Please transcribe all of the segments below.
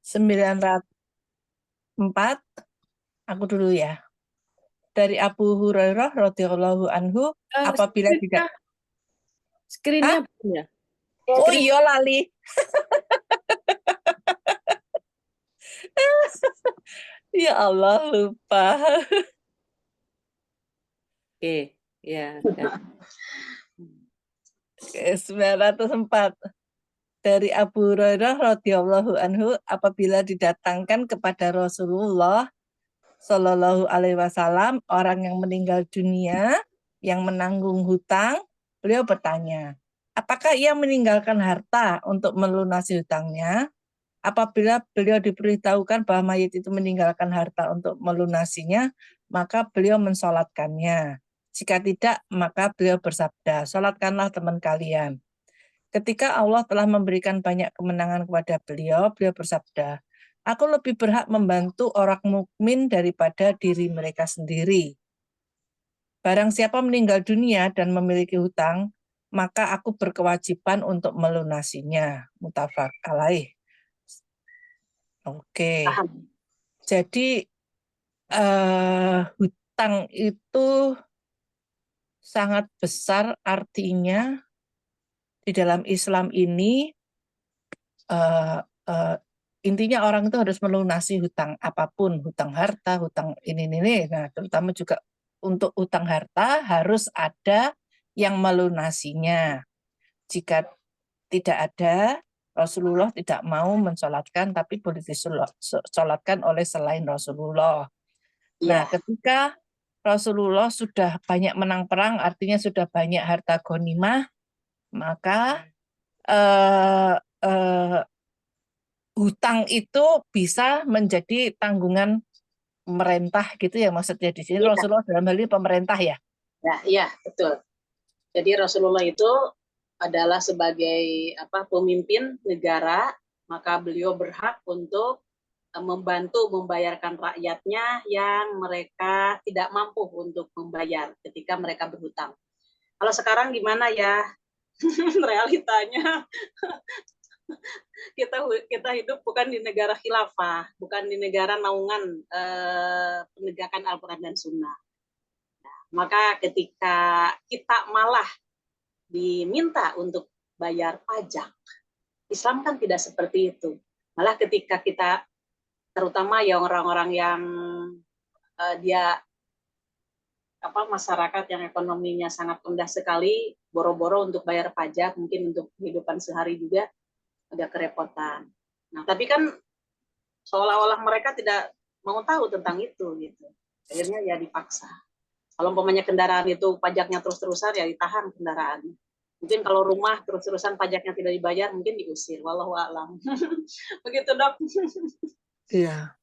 904, aku dulu ya. Dari Abu Hurairah radhiyallahu anhu, apabila tidak Screen-nya belum ya? Oh iya lali. Ya Allah lupa. Oke, ya. 904. Dari Abu Hurairah radhiyallahu anhu, apabila didatangkan kepada Rasulullah Shallallahu alaihi wasallam orang yang meninggal dunia yang menanggung hutang, beliau bertanya, apakah ia meninggalkan harta untuk melunasi hutangnya? Apabila beliau diberitahukan bahwa mayit itu meninggalkan harta untuk melunasinya, maka beliau mensolatkannya. Jika tidak, maka beliau bersabda, solatkanlah teman kalian. Ketika Allah telah memberikan banyak kemenangan kepada beliau, beliau bersabda, aku lebih berhak membantu orang mukmin daripada diri mereka sendiri. Barang siapa meninggal dunia dan memiliki hutang, maka aku berkewajiban untuk melunasinya. Muttafaq alaih. Oke. Jadi hutang itu sangat besar artinya di dalam Islam ini intinya orang itu harus melunasi hutang apapun, hutang harta, hutang ini. Nah, terutama juga untuk hutang harta harus ada yang melunasinya. Jika tidak ada, Rasulullah tidak mau mensolatkan, tapi boleh disolatkan oleh selain Rasulullah. Nah, ketika Rasulullah sudah banyak menang perang, artinya sudah banyak harta ghanimah, maka hutang itu bisa menjadi tanggungan pemerintah gitu ya, maksudnya di sini Rasulullah dalam hal ini pemerintah ya. Iya, betul. Jadi Rasulullah itu adalah sebagai pemimpin negara, maka beliau berhak untuk membantu membayarkan rakyatnya yang mereka tidak mampu untuk membayar ketika mereka berhutang. Kalau sekarang gimana ya realitanya? kita hidup bukan di negara khilafah, bukan di negara naungan penegakan Al-Quran dan Sunnah. Nah, maka ketika kita malah diminta untuk bayar pajak, Islam kan tidak seperti itu. Malah ketika kita, terutama ya orang-orang yang dia masyarakat yang ekonominya sangat rendah sekali, boro-boro untuk bayar pajak, mungkin untuk kehidupan sehari juga agak kerepotan. Nah, tapi kan seolah-olah mereka tidak mau tahu tentang itu gitu. Akhirnya ya dipaksa. Kalau umpamanya kendaraan itu pajaknya terus-terusan ya ditahan kendaraannya. Mungkin kalau rumah terus-terusan pajaknya tidak dibayar mungkin diusir. Wallahu a'lam. Begitu, Dok. Iya.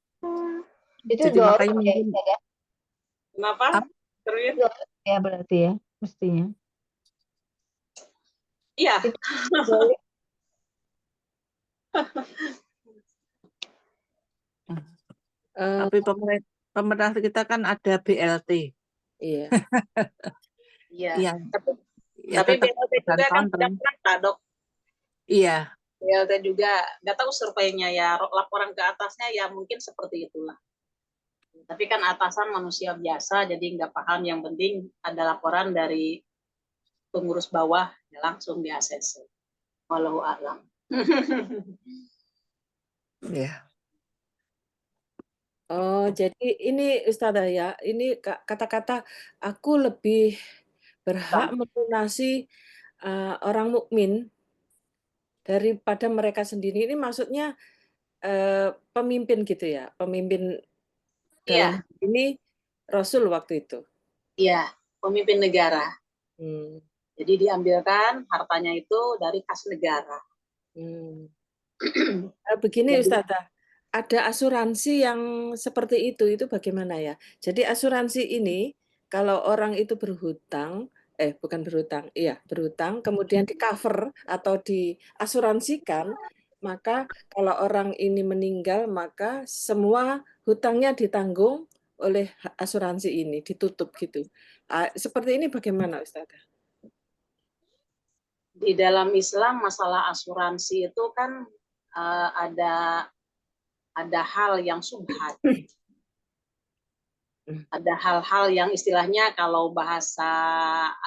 Itu jadi makanya mungkin ya. Kenapa? Terus? Ya berarti ya mestinya. Iya. Tapi pemerintah kita kan ada BLT. Iya. Iya. Ya, tapi tetap BLT juga kan tidak pernah, Dok. Iya. BLT juga nggak tahu surveinya ya, laporan ke atasnya ya mungkin seperti itulah. Tapi kan atasan manusia biasa, jadi nggak paham. Yang penting ada laporan dari pengurus bawah, ya langsung di ACC. Wallahu a'lam. Ya. Oh, jadi ini Ustazah ya, ini kata-kata aku lebih berhak melunasi orang mukmin daripada mereka sendiri. Ini maksudnya pemimpin gitu ya, pemimpin dalam ini Rasul waktu itu. Iya, pemimpin negara. Jadi diambilkan hartanya itu dari kas negara. Begini Ustazah, ada asuransi yang seperti itu bagaimana ya? Jadi asuransi ini kalau orang itu berhutang, bukan berhutang, iya berhutang, kemudian di cover atau diasuransikan, maka kalau orang ini meninggal maka semua hutangnya ditanggung oleh asuransi ini, ditutup gitu. Seperti ini bagaimana Ustazah? Di dalam Islam masalah asuransi itu kan ada ada hal yang subhat, ada hal-hal yang istilahnya kalau bahasa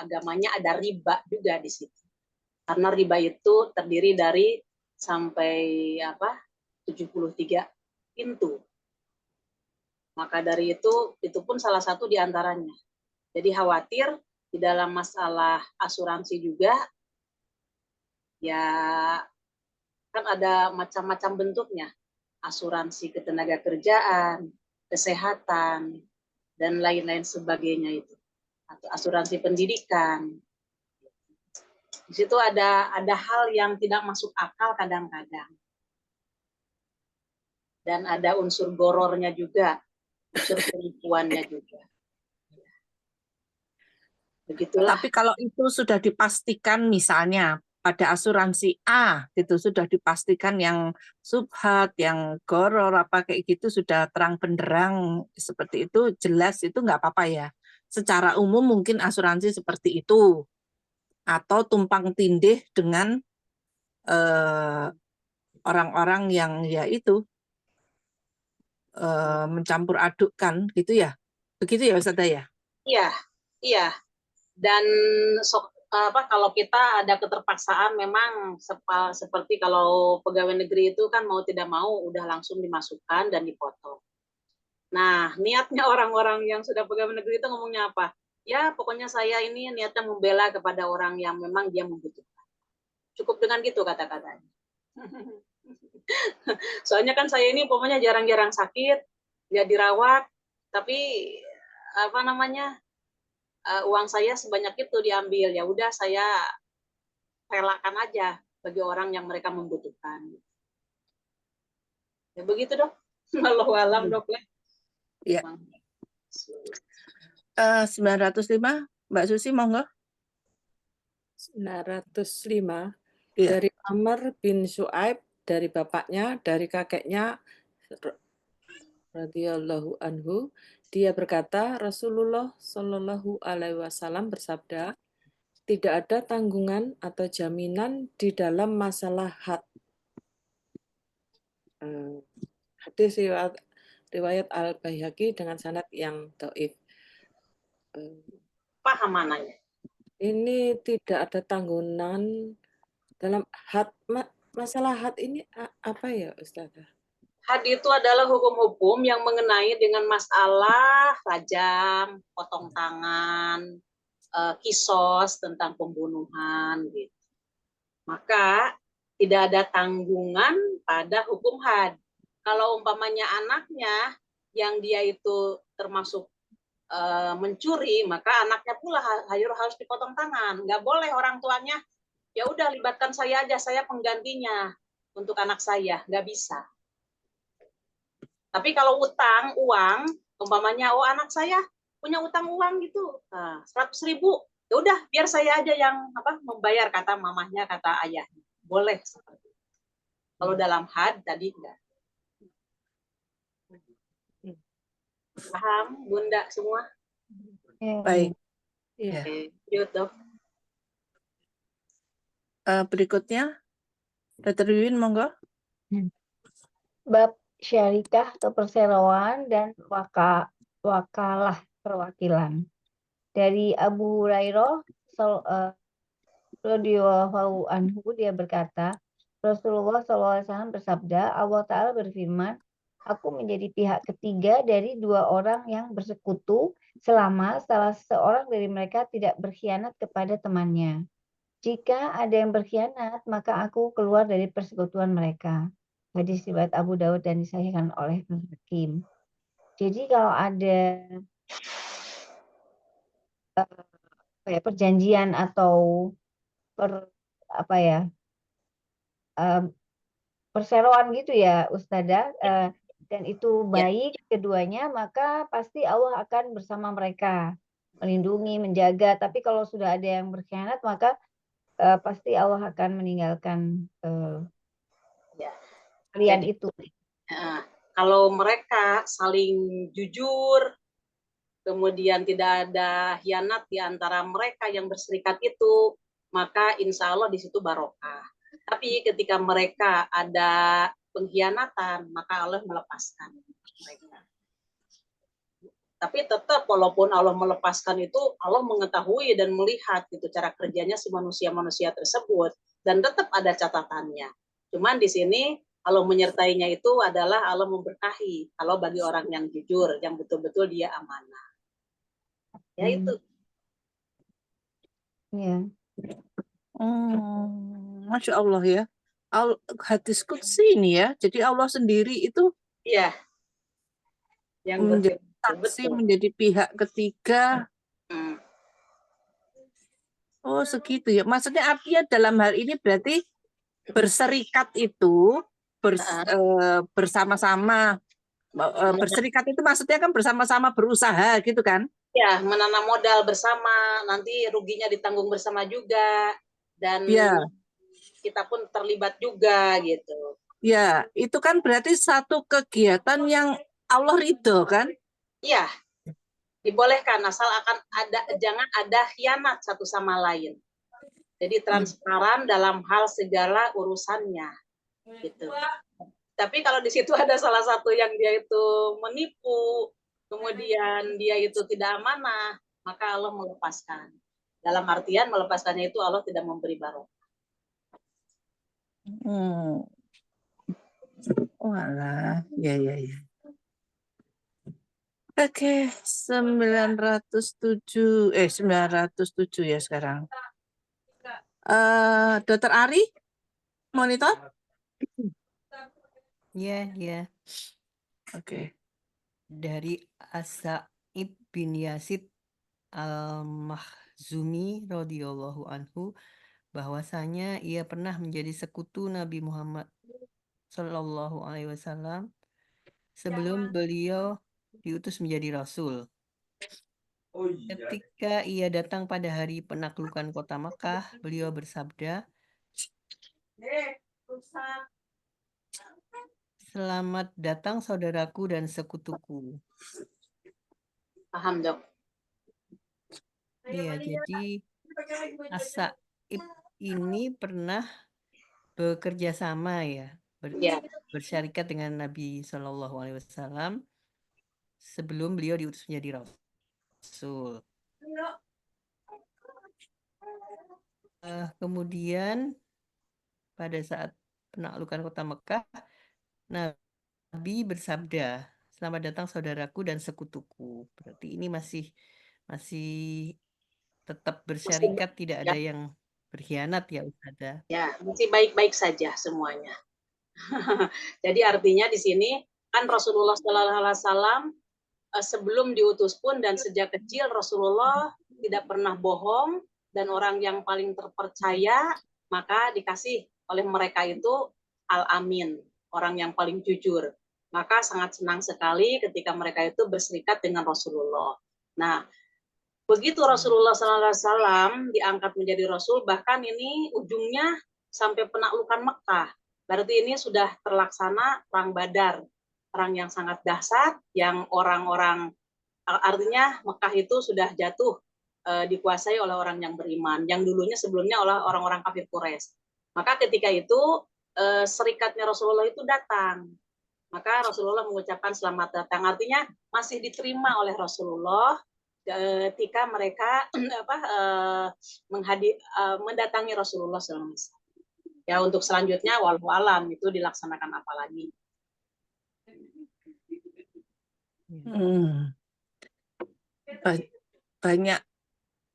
agamanya ada riba juga di situ. Karena riba itu terdiri dari sampai 73 pintu. Maka dari itu pun salah satu di antaranya. Jadi khawatir di dalam masalah asuransi juga, ya kan ada macam-macam bentuknya. Asuransi ketenaga kerjaan, kesehatan, dan lain-lain sebagainya itu. Atau asuransi pendidikan. Di situ ada hal yang tidak masuk akal kadang-kadang. Dan ada unsur gorornya juga, unsur penipuannya juga. Begitulah. Tapi kalau itu sudah dipastikan misalnya pada asuransi A gitu sudah dipastikan yang subhat, yang goror apa kayak gitu sudah terang benderang seperti itu jelas itu nggak apa-apa ya. Secara umum mungkin asuransi seperti itu atau tumpang tindih dengan orang-orang yang ya itu mencampur adukkan gitu ya. Begitu ya Ustazah ya? Iya, iya. Dan kalau kita ada keterpaksaan memang seperti kalau pegawai negeri itu kan mau tidak mau udah langsung dimasukkan dan dipotong. Nah, niatnya orang-orang yang sudah pegawai negeri itu ngomongnya apa? Ya, pokoknya saya ini niatnya membela kepada orang yang memang dia membutuhkan. Cukup dengan gitu kata-katanya. Soalnya kan saya ini pokoknya jarang-jarang sakit, nggak dirawat, tapi uang saya sebanyak itu diambil, ya udah saya relakan aja bagi orang yang mereka membutuhkan. Ya begitu dok. Wallahu alam dok. Iya. 905 Mbak Susi monggo. 905 Iya. dari Amr bin Su'aib, dari bapaknya, dari kakeknya radhiyallahu anhu, dia berkata, Rasulullah Shallallahu alaihi wasallam bersabda, tidak ada tanggungan atau jaminan di dalam masalah had. Hadis riwayat Al-Baihaqi dengan sanad yang dhaif. Paham mananya? Ini tidak ada tanggungan dalam had. Masalah had ini apa ya Ustazah? Had itu adalah hukum-hukum yang mengenai dengan masalah rajam, potong tangan, kisos tentang pembunuhan gitu. Maka tidak ada tanggungan pada hukum had. Kalau umpamanya anaknya yang dia itu termasuk mencuri, maka anaknya pula harus dipotong tangan. Nggak boleh orang tuanya, ya udah libatkan saya aja, saya penggantinya untuk anak saya. Nggak bisa. Tapi kalau utang uang, umpamanya anak saya punya utang uang gitu, 100.000, ya udah biar saya aja yang membayar, kata mamahnya, kata ayahnya, boleh seperti itu. Kalau dalam had tadi enggak. Paham Bunda semua? Baik. Ya. Dok. Berikutnya Dr. Wiwin monggo. Bab syarikah atau perseroan dan wakalah perwakilan. Dari Abu Hurairah radhiyallahu anhu, dia berkata, Rasulullah SAW bersabda, Allah Ta'ala berfirman, aku menjadi pihak ketiga dari dua orang yang bersekutu selama salah seorang dari mereka tidak berkhianat kepada temannya. Jika ada yang berkhianat, maka aku keluar dari persekutuan mereka. Hadis riwayat Abu Daud dan disahihkan oleh Hakim. Jadi kalau ada perjanjian atau perseroan gitu ya Ustazah, dan itu baik keduanya, maka pasti Allah akan bersama mereka, melindungi, menjaga. Tapi kalau sudah ada yang berkhianat, maka pasti Allah akan meninggalkan kalian itu. Kalau mereka saling jujur, kemudian tidak ada khianat di antara mereka yang berserikat itu, maka insya Allah di situ barokah. Tapi ketika mereka ada pengkhianatan, maka Allah melepaskan mereka. Tapi tetap walaupun Allah melepaskan itu, Allah mengetahui dan melihat gitu cara kerjanya si manusia-manusia tersebut, dan tetap ada catatannya. Cuman di sini Allah menyertainya itu adalah Allah memberkahi kalau bagi orang yang jujur, yang betul-betul dia amanah. Ya itu. Ya. Masya Allah ya. Hadis qudsi ini ya. Jadi Allah sendiri itu Iya. Yang menjadi berfirman, saksi, betul. menjadi pihak ketiga. Hmm. Oh segitu ya. Maksudnya artinya dalam hal ini berarti berserikat itu bersama-sama. Berserikat itu maksudnya kan bersama-sama berusaha gitu kan? Ya, menanam modal bersama, nanti ruginya ditanggung bersama juga, dan Ya. kita pun terlibat juga gitu. Ya, itu kan berarti satu kegiatan yang Allah ridho kan? Iya, dibolehkan asal jangan ada khianat satu sama lain. Jadi transparan dalam hal segala urusannya, gitu. Tapi kalau di situ ada salah satu yang dia itu menipu, kemudian dia itu tidak amanah, maka Allah melepaskan. Dalam artian melepaskannya itu Allah tidak memberi barokah. Walah, ya. Oke, 907 ya sekarang. Dokter Ari, monitor? Ya. Oke. Dari As-Sa'ib bin Yazid Al-Makhzumi radhiyallahu anhu, bahwasanya ia pernah menjadi sekutu Nabi Muhammad Shallallahu alaihi wasallam sebelum beliau diutus menjadi rasul. Ketika ia datang pada hari penaklukan kota Mekah, beliau bersabda, "Selamat datang saudaraku dan sekutuku." Paham, Dok? Iya, jadi As-Sa'ib ini pernah bekerja sama ya, bersyarikat dengan Nabi Shallallahu alaihi wasallam sebelum beliau diutus menjadi rasul. Kemudian pada saat penaklukan kota Mekah, Nabi bersabda, "Selamat datang saudaraku dan sekutuku." Berarti ini masih tetap bersyarikat, tidak ada yang berkhianat ya Ustazah. Ya, masih baik-baik saja semuanya. Jadi artinya di sini kan Rasulullah Sallallahu Alaihi Wasallam sebelum diutus pun dan sejak kecil Rasulullah tidak pernah bohong, dan orang yang paling terpercaya maka dikasih oleh mereka itu Al-Amin, orang yang paling jujur. Maka sangat senang sekali ketika mereka itu berserikat dengan Rasulullah. Nah, begitu Rasulullah SAW diangkat menjadi Rasul, bahkan ini ujungnya sampai penaklukan Mekah. Berarti ini sudah terlaksana perang Badar, perang yang sangat dahsyat, yang orang-orang, artinya Mekah itu sudah jatuh dikuasai oleh orang yang beriman, yang dulunya sebelumnya oleh orang-orang kafir Quraisy. Maka ketika itu serikatnya Rasulullah itu datang, maka Rasulullah mengucapkan selamat datang, artinya masih diterima oleh Rasulullah ketika mereka mendatangi Rasulullah SAW. Ya, untuk selanjutnya wallahu alam itu dilaksanakan apa lagi?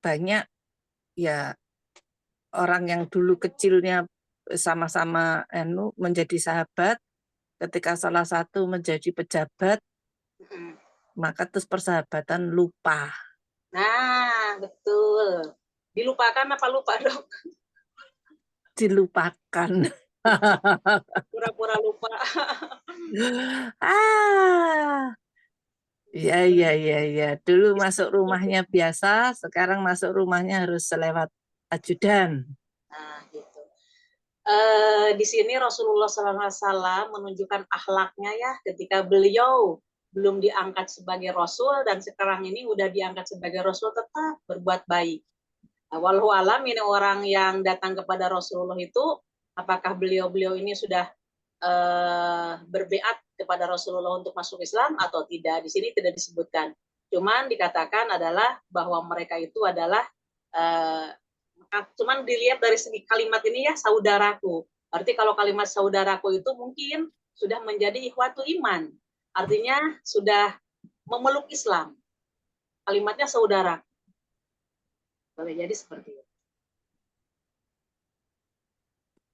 Banyak ya orang yang dulu kecilnya sama-sama menjadi sahabat, ketika salah satu menjadi pejabat, maka terus persahabatan lupa. Nah, betul. Dilupakan apa lupa, Dok? Dilupakan. Pura-pura lupa. Ya. Dulu masuk rumahnya biasa, sekarang masuk rumahnya harus selewat ajudan. Nah, gitu. Di sini Rasulullah SAW menunjukkan akhlaknya ya, ketika beliau belum diangkat sebagai Rasul dan sekarang ini udah diangkat sebagai Rasul, tetap berbuat baik. Wallahu alam, ini orang yang datang kepada Rasulullah itu, apakah beliau ini sudah berbeat kepada Rasulullah untuk masuk Islam atau tidak. Di sini tidak disebutkan. Cuman dikatakan adalah bahwa mereka itu adalah cuman dilihat dari segi kalimat ini ya, saudaraku. Berarti kalau kalimat saudaraku itu mungkin sudah menjadi ikhwatu iman. Artinya sudah memeluk Islam. Kalimatnya saudara. Boleh jadi seperti itu.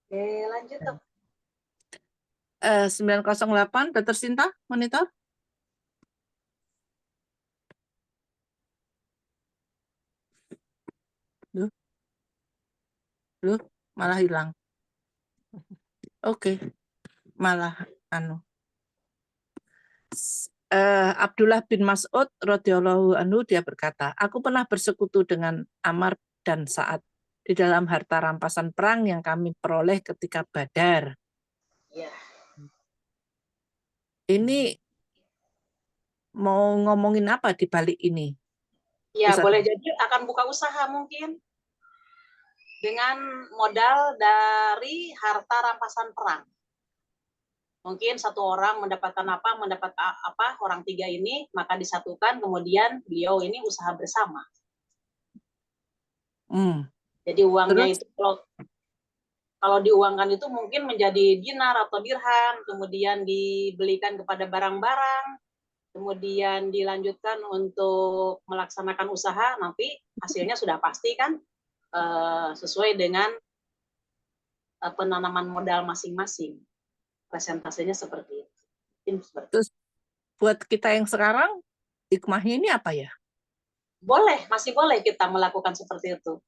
Oke, lanjut dok. 908, Dr. Sinta, monitor. Loh, malah hilang. Oke, malah Abdullah bin Mas'ud radhiyallahu anhu dia berkata, aku pernah bersekutu dengan Ammar dan Sa'ad di dalam harta rampasan perang yang kami peroleh ketika Badar. Ya. Ini mau ngomongin apa di balik ini? Ya, Ustaz. boleh jadi akan buka usaha mungkin dengan modal dari harta rampasan perang. Mungkin satu orang mendapat apa, orang tiga ini, maka disatukan, kemudian beliau ini usaha bersama. Jadi uangnya itu kalau diuangkan itu mungkin menjadi dinar atau dirham, kemudian dibelikan kepada barang-barang, kemudian dilanjutkan untuk melaksanakan usaha, nanti hasilnya sudah pasti kan sesuai dengan penanaman modal masing-masing. Presentasinya seperti itu. Terus buat kita yang sekarang, hikmahnya ini apa ya? Boleh, masih boleh kita melakukan seperti itu.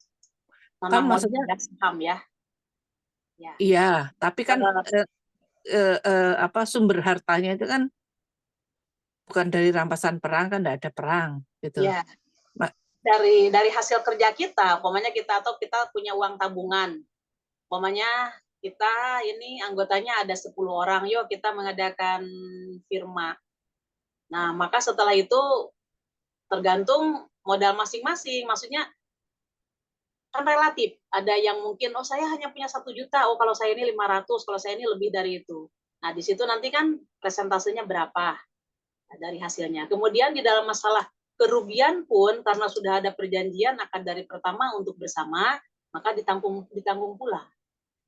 Kan maksudnya saham ya. Ya. Iya, tapi kan apa sumber hartanya itu kan bukan dari rampasan perang, kan tidak ada perang gitu. Ya. Dari hasil kerja kita, umpamanya kita punya uang tabungan. Umpamanya kita ini anggotanya ada 10 orang, yuk kita mengadakan firma. Nah, maka setelah itu tergantung modal masing-masing, maksudnya kan relatif. Ada yang mungkin, oh saya hanya punya 1 juta, oh kalau saya ini 500, kalau saya ini lebih dari itu. Nah, di situ nanti kan presentasenya berapa dari hasilnya. Kemudian di dalam masalah kerugian pun, karena sudah ada perjanjian akan dari pertama untuk bersama, maka ditanggung pula.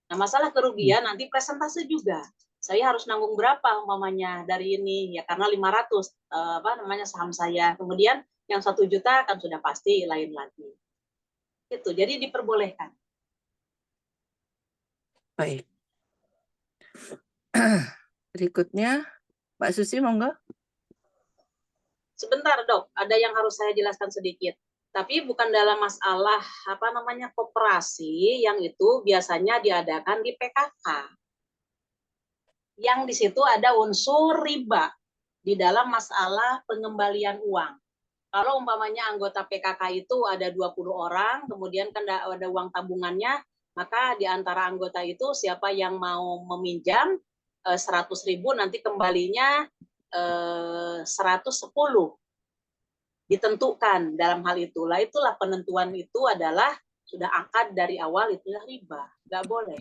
Nah, masalah kerugian nanti presentase juga. Saya harus nanggung berapa umpamanya dari ini, ya karena 500 saham saya. Kemudian yang 1 juta kan sudah pasti lain lagi. Itu, jadi diperbolehkan. Baik. Berikutnya, Mbak Susi, monggo. Sebentar, Dok. Ada yang harus saya jelaskan sedikit. Tapi bukan dalam masalah koperasi yang itu biasanya diadakan di PKK. Yang di situ ada unsur riba di dalam masalah pengembalian uang. Kalau umpamanya anggota PKK itu ada 20 orang, kemudian kan ada uang tabungannya, maka di antara anggota itu siapa yang mau meminjam 100.000 nanti kembalinya 110. Ditentukan dalam hal itulah penentuan itu adalah sudah akad dari awal, itulah riba, nggak boleh.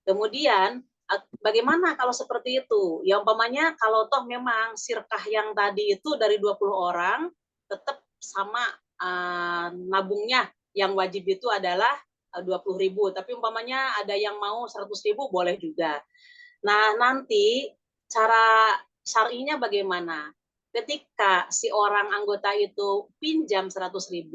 Kemudian bagaimana kalau seperti itu? Ya umpamanya kalau toh memang sirkah yang tadi itu dari 20 orang tetap sama nabungnya, yang wajib itu adalah 20.000, tapi umpamanya ada yang mau 100.000 boleh juga. Nah, nanti cara syar'inya bagaimana? Ketika si orang anggota itu pinjam 100.000,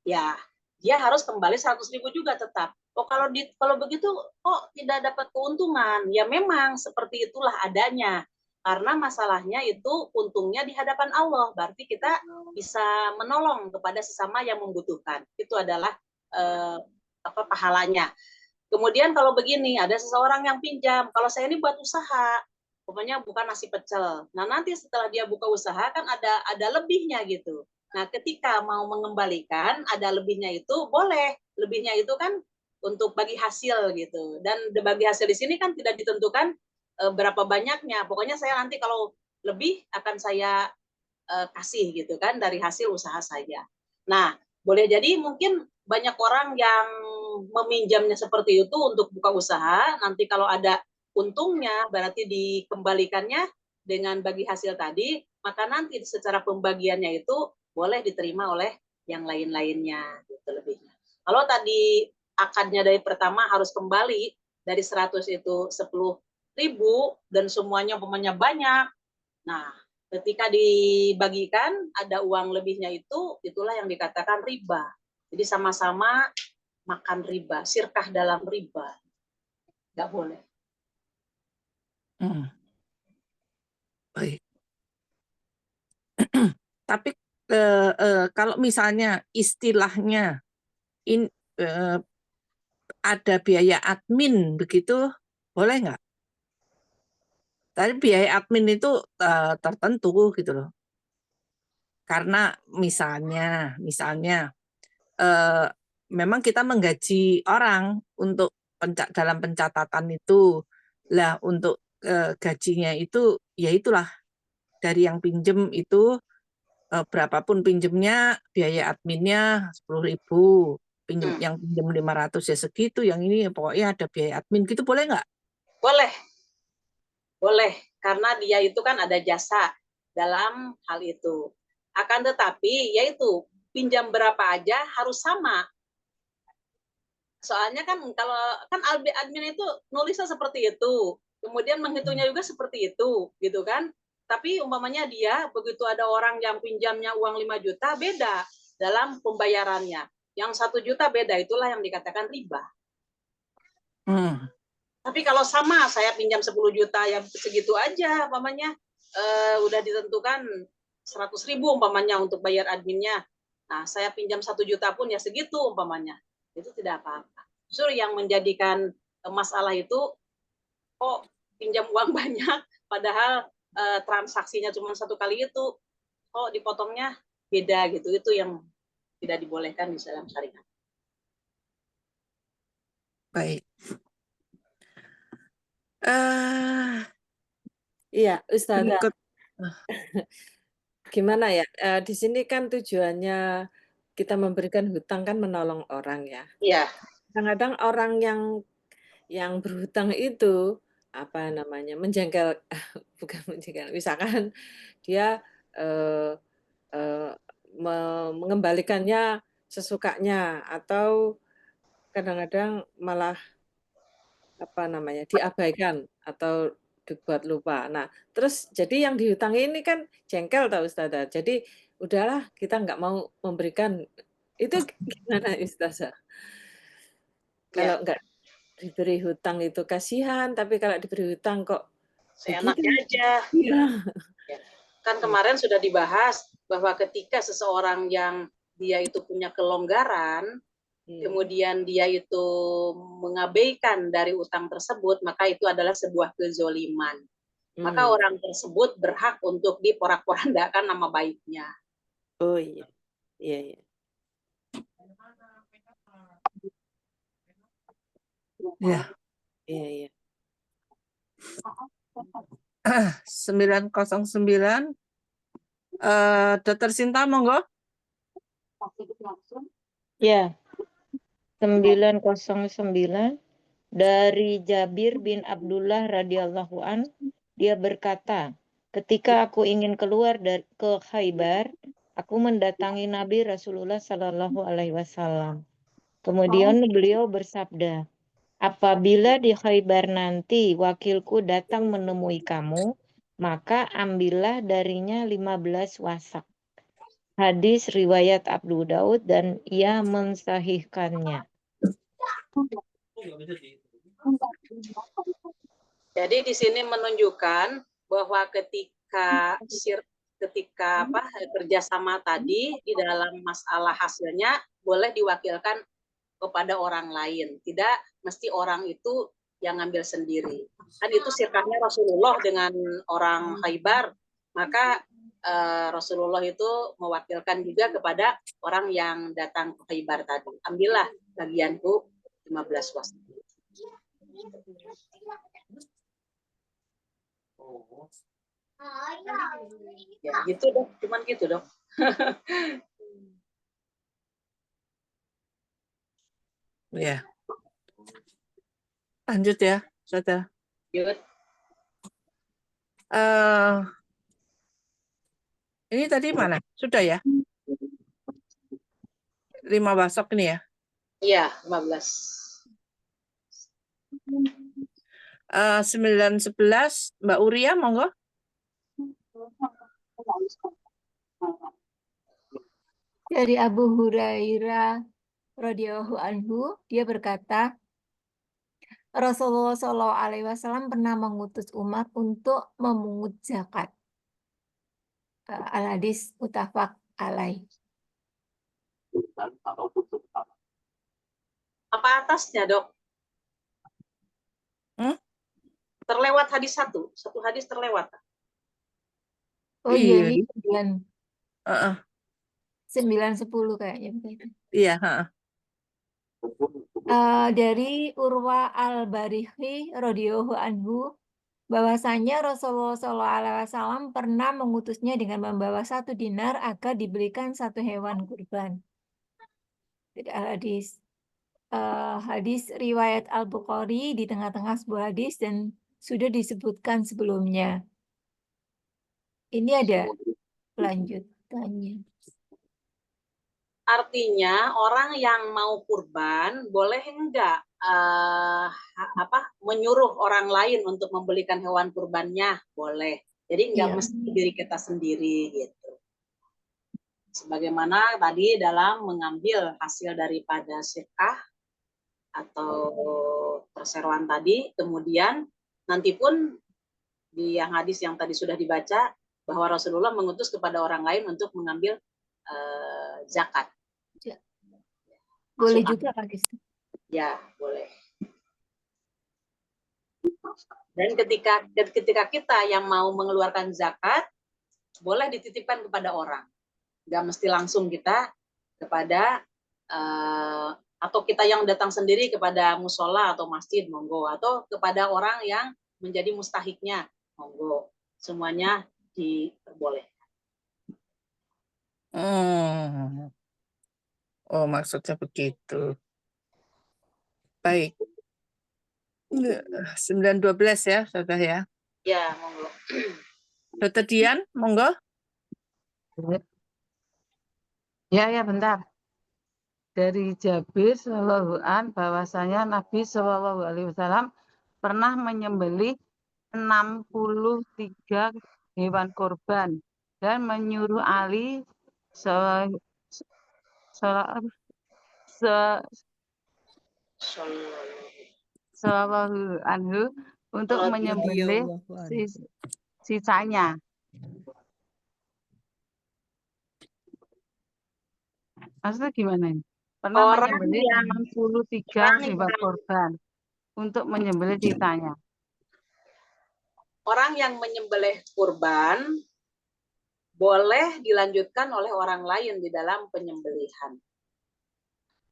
ya dia harus kembali 100.000 juga tetap. Oh kalau begitu kok tidak dapat keuntungan? Ya memang seperti itulah adanya. Karena masalahnya itu untungnya di hadapan Allah. Berarti kita bisa menolong kepada sesama yang membutuhkan. Itu adalah pahalanya. Kemudian kalau begini, ada seseorang yang pinjam. Kalau saya ini buat usaha, pokoknya bukan nasi pecel. Nah nanti setelah dia buka usaha kan ada lebihnya gitu. Nah ketika mau mengembalikan ada lebihnya itu boleh. Lebihnya itu kan untuk bagi hasil gitu, dan bagi hasil di sini kan tidak ditentukan berapa banyaknya, pokoknya saya nanti kalau lebih akan saya kasih gitu kan dari hasil usaha saya. Nah boleh jadi mungkin banyak orang yang meminjamnya seperti itu untuk buka usaha, nanti kalau ada untungnya berarti dikembalikannya dengan bagi hasil tadi, maka nanti secara pembagiannya itu boleh diterima oleh yang lain-lainnya gitu lebihnya. Kalau tadi akadnya dari pertama harus kembali dari 100 itu 10.000 dan semuanya umpamanya banyak. Nah, ketika dibagikan ada uang lebihnya itu, itulah yang dikatakan riba. Jadi sama-sama makan riba, sirkah dalam riba. Nggak boleh. Baik. Tapi kalau misalnya istilahnya ada biaya admin begitu, boleh nggak? Tapi biaya admin itu tertentu gitu loh. Karena misalnya memang kita menggaji orang untuk dalam pencatatan itu, lah untuk gajinya itu ya itulah dari yang pinjem itu berapapun pinjemnya, biaya adminnya 10.000, yang pinjem 500 ya segitu, yang ini pokoknya ada biaya admin gitu, boleh nggak? Boleh, karena dia itu kan ada jasa dalam hal itu. Akan tetapi yaitu pinjam berapa aja harus sama. Soalnya kan kalau kan admin itu nulisnya seperti itu, kemudian menghitungnya juga seperti itu, gitu kan? Tapi umpamanya dia begitu ada orang yang pinjamnya uang 5 juta beda dalam pembayarannya. Yang 1 juta beda, itulah yang dikatakan riba. Tapi kalau sama saya pinjam 10 juta ya segitu aja umpamanya udah ditentukan 100.000 umpamanya untuk bayar adminnya. Nah, saya pinjam 1 juta pun ya segitu umpamanya. Itu tidak apa-apa. Justru yang menjadikan masalah itu kok pinjam uang banyak padahal transaksinya cuma 1 kali itu kok dipotongnya beda gitu. Itu yang tidak dibolehkan di dalam syariat. Baik. Iya, Ustazah. Berikut. Gimana ya? Di sini kan tujuannya kita memberikan hutang kan menolong orang ya. Iya. Kadang-kadang orang yang berhutang itu apa namanya menjengkel, bukan menjengkel. Misalkan dia mengembalikannya sesukanya atau kadang-kadang malah apa namanya diabaikan atau dibuat lupa. Nah, terus jadi yang dihutangi ini kan jengkel tahu Ustazah. Jadi udahlah kita nggak mau memberikan. Itu gimana Ustazah? Kalau nggak diberi hutang itu kasihan, tapi kalau diberi hutang kok seenaknya begitu. aja. Iya. Kan kemarin sudah dibahas bahwa ketika seseorang yang dia itu punya kelonggaran, kemudian dia itu mengabaikan dari utang tersebut, maka itu adalah sebuah kezoliman. Maka orang tersebut berhak untuk diporak-porandakan nama baiknya. Oh iya. Iya, iya. Ya. Iya, iya. 909. Dr. Sinta, monggo. Ya. 909 dari Jabir bin Abdullah radhiyallahu an, dia berkata, ketika aku ingin keluar ke Khaybar, aku mendatangi Nabi Rasulullah Shallallahu Alaihi Wasallam. Kemudian beliau bersabda, apabila di Khaybar nanti wakilku datang menemui kamu, maka ambillah darinya 15 wasak. Hadis riwayat Abu Daud dan ia mensahihkannya. Jadi di sini menunjukkan bahwa ketika kerjasama tadi di dalam masalah hasilnya boleh diwakilkan kepada orang lain, tidak mesti orang itu yang ngambil sendiri. Kan itu sirkahnya Rasulullah dengan orang Khaybar, maka Rasulullah itu mewakilkan juga kepada orang yang datang ke Khaybar tadi. Ambillah bagianku 15 wasak. Ya gitu dong, cuman gitu dong. Ya, lanjut ya, Saudara. Yud. Ini tadi mana? Sudah ya? 5 wasok ini ya? Iya, 15. 9-11, Mbak Uria, monggo. Dari Abu Hurairah radhiyallahu anhu, dia berkata, Rasulullah SAW pernah mengutus umat untuk memungut zakat. Al-hadis muttafaq alaih. Apa atasnya, Dok? Terlewat hadis satu hadis terlewat. Oh iya, Iya. ini 9-10 kayaknya begitu. Iya. Dari Urwa al-Barihi radhiyallahu anhu, bahwasanya Rasulullah SAW pernah mengutusnya dengan membawa 1 dinar agar dibelikan 1 hewan kurban. Jadi hadis hadis riwayat Al-Bukhari di tengah-tengah sebuah hadis dan sudah disebutkan sebelumnya. Ini ada lanjutannya. Artinya orang yang mau kurban boleh enggak menyuruh orang lain untuk membelikan hewan kurbannya? Boleh. Jadi enggak mesti diri kita sendiri gitu. Sebagaimana tadi dalam mengambil hasil daripada sedekah atau perseroan tadi, kemudian nanti pun di yang hadis yang tadi sudah dibaca bahwa Rasulullah mengutus kepada orang lain untuk mengambil zakat. Boleh juga Pak Kristi. Ya, boleh. Dan ketika kita yang mau mengeluarkan zakat, boleh dititipkan kepada orang. Nggak mesti langsung kita kepada atau kita yang datang sendiri kepada musola atau masjid, monggo, atau kepada orang yang menjadi mustahiknya, monggo. Semuanya diperbolehkan. Oh, maksudnya begitu. Baik. 9-12 ya, Saudara ya. Ya, monggo. Dr. Dian, monggo. Ya, bentar. Dari Jabir Shallallahu An bahwasanya Nabi Shallallahu Alaihi Wasallam pernah menyembelih 63 hewan kurban dan menyuruh Ali Shallallahu Anhu untuk menyembelih sisanya. Maksudnya gimana ini? Pernah menyembelih 63 hewan kurban untuk menyembelih sisanya. Orang yang menyembelih kurban boleh dilanjutkan oleh orang lain di dalam penyembelihan.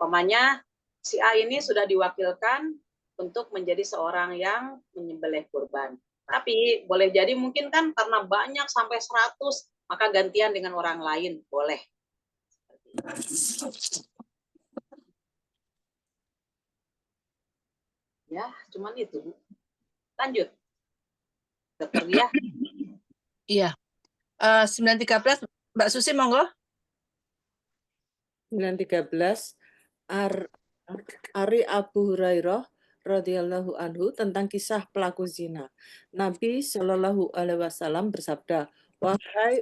Umpamanya si A ini sudah diwakilkan untuk menjadi seorang yang menyembelih kurban. Tapi boleh jadi mungkin kan karena banyak sampai 100, maka gantian dengan orang lain, boleh. Ya, cuman itu. Lanjut. Dokter Dia. Iya. 9-13, Mbak Susi, monggo. 9-13 Ari Abu Hurairah radhiyallahu anhu tentang kisah pelaku zina. Nabi Shallallahu Alaihi Wasallam bersabda, wahai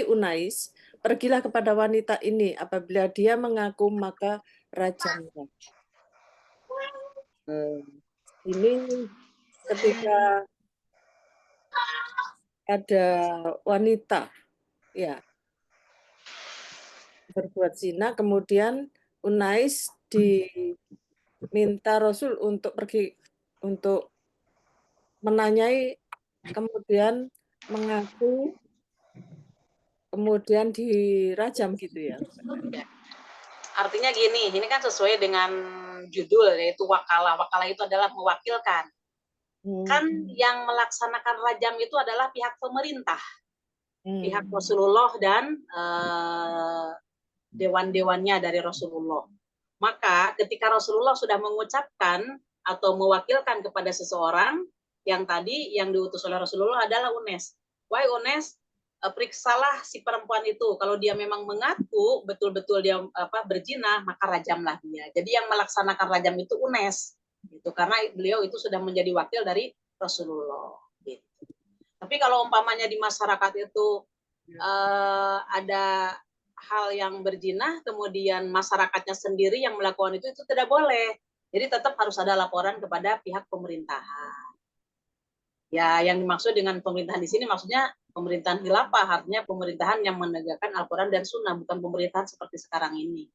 Unais, pergilah kepada wanita ini. Apabila dia mengaku maka rajamnya. Ini ketika ada wanita ya berbuat zina, kemudian Unais diminta Rasul untuk pergi untuk menanyai, kemudian mengaku, kemudian dirajam gitu ya. Artinya gini, ini kan sesuai dengan judul yaitu wakalah. Wakalah itu adalah mewakilkan. Kan yang melaksanakan rajam itu adalah pihak pemerintah, pihak Rasulullah dan dewan-dewannya dari Rasulullah. Maka ketika Rasulullah sudah mengucapkan atau mewakilkan kepada seseorang, yang tadi yang diutus oleh Rasulullah adalah Unes. Wahai Unes, periksalah si perempuan itu. Kalau dia memang mengaku betul-betul dia berzina, maka rajamlah dia. Jadi yang melaksanakan rajam itu Unes, gitu. Karena beliau itu sudah menjadi wakil dari Rasulullah. Gitu. Tapi kalau umpamanya di masyarakat itu ada hal yang berzina, kemudian masyarakatnya sendiri yang melakukan itu tidak boleh. Jadi tetap harus ada laporan kepada pihak pemerintahan. Ya, yang dimaksud dengan pemerintahan di sini maksudnya pemerintahan khilafah, artinya pemerintahan yang menegakkan Al-Quran dan Sunnah, bukan pemerintahan seperti sekarang ini.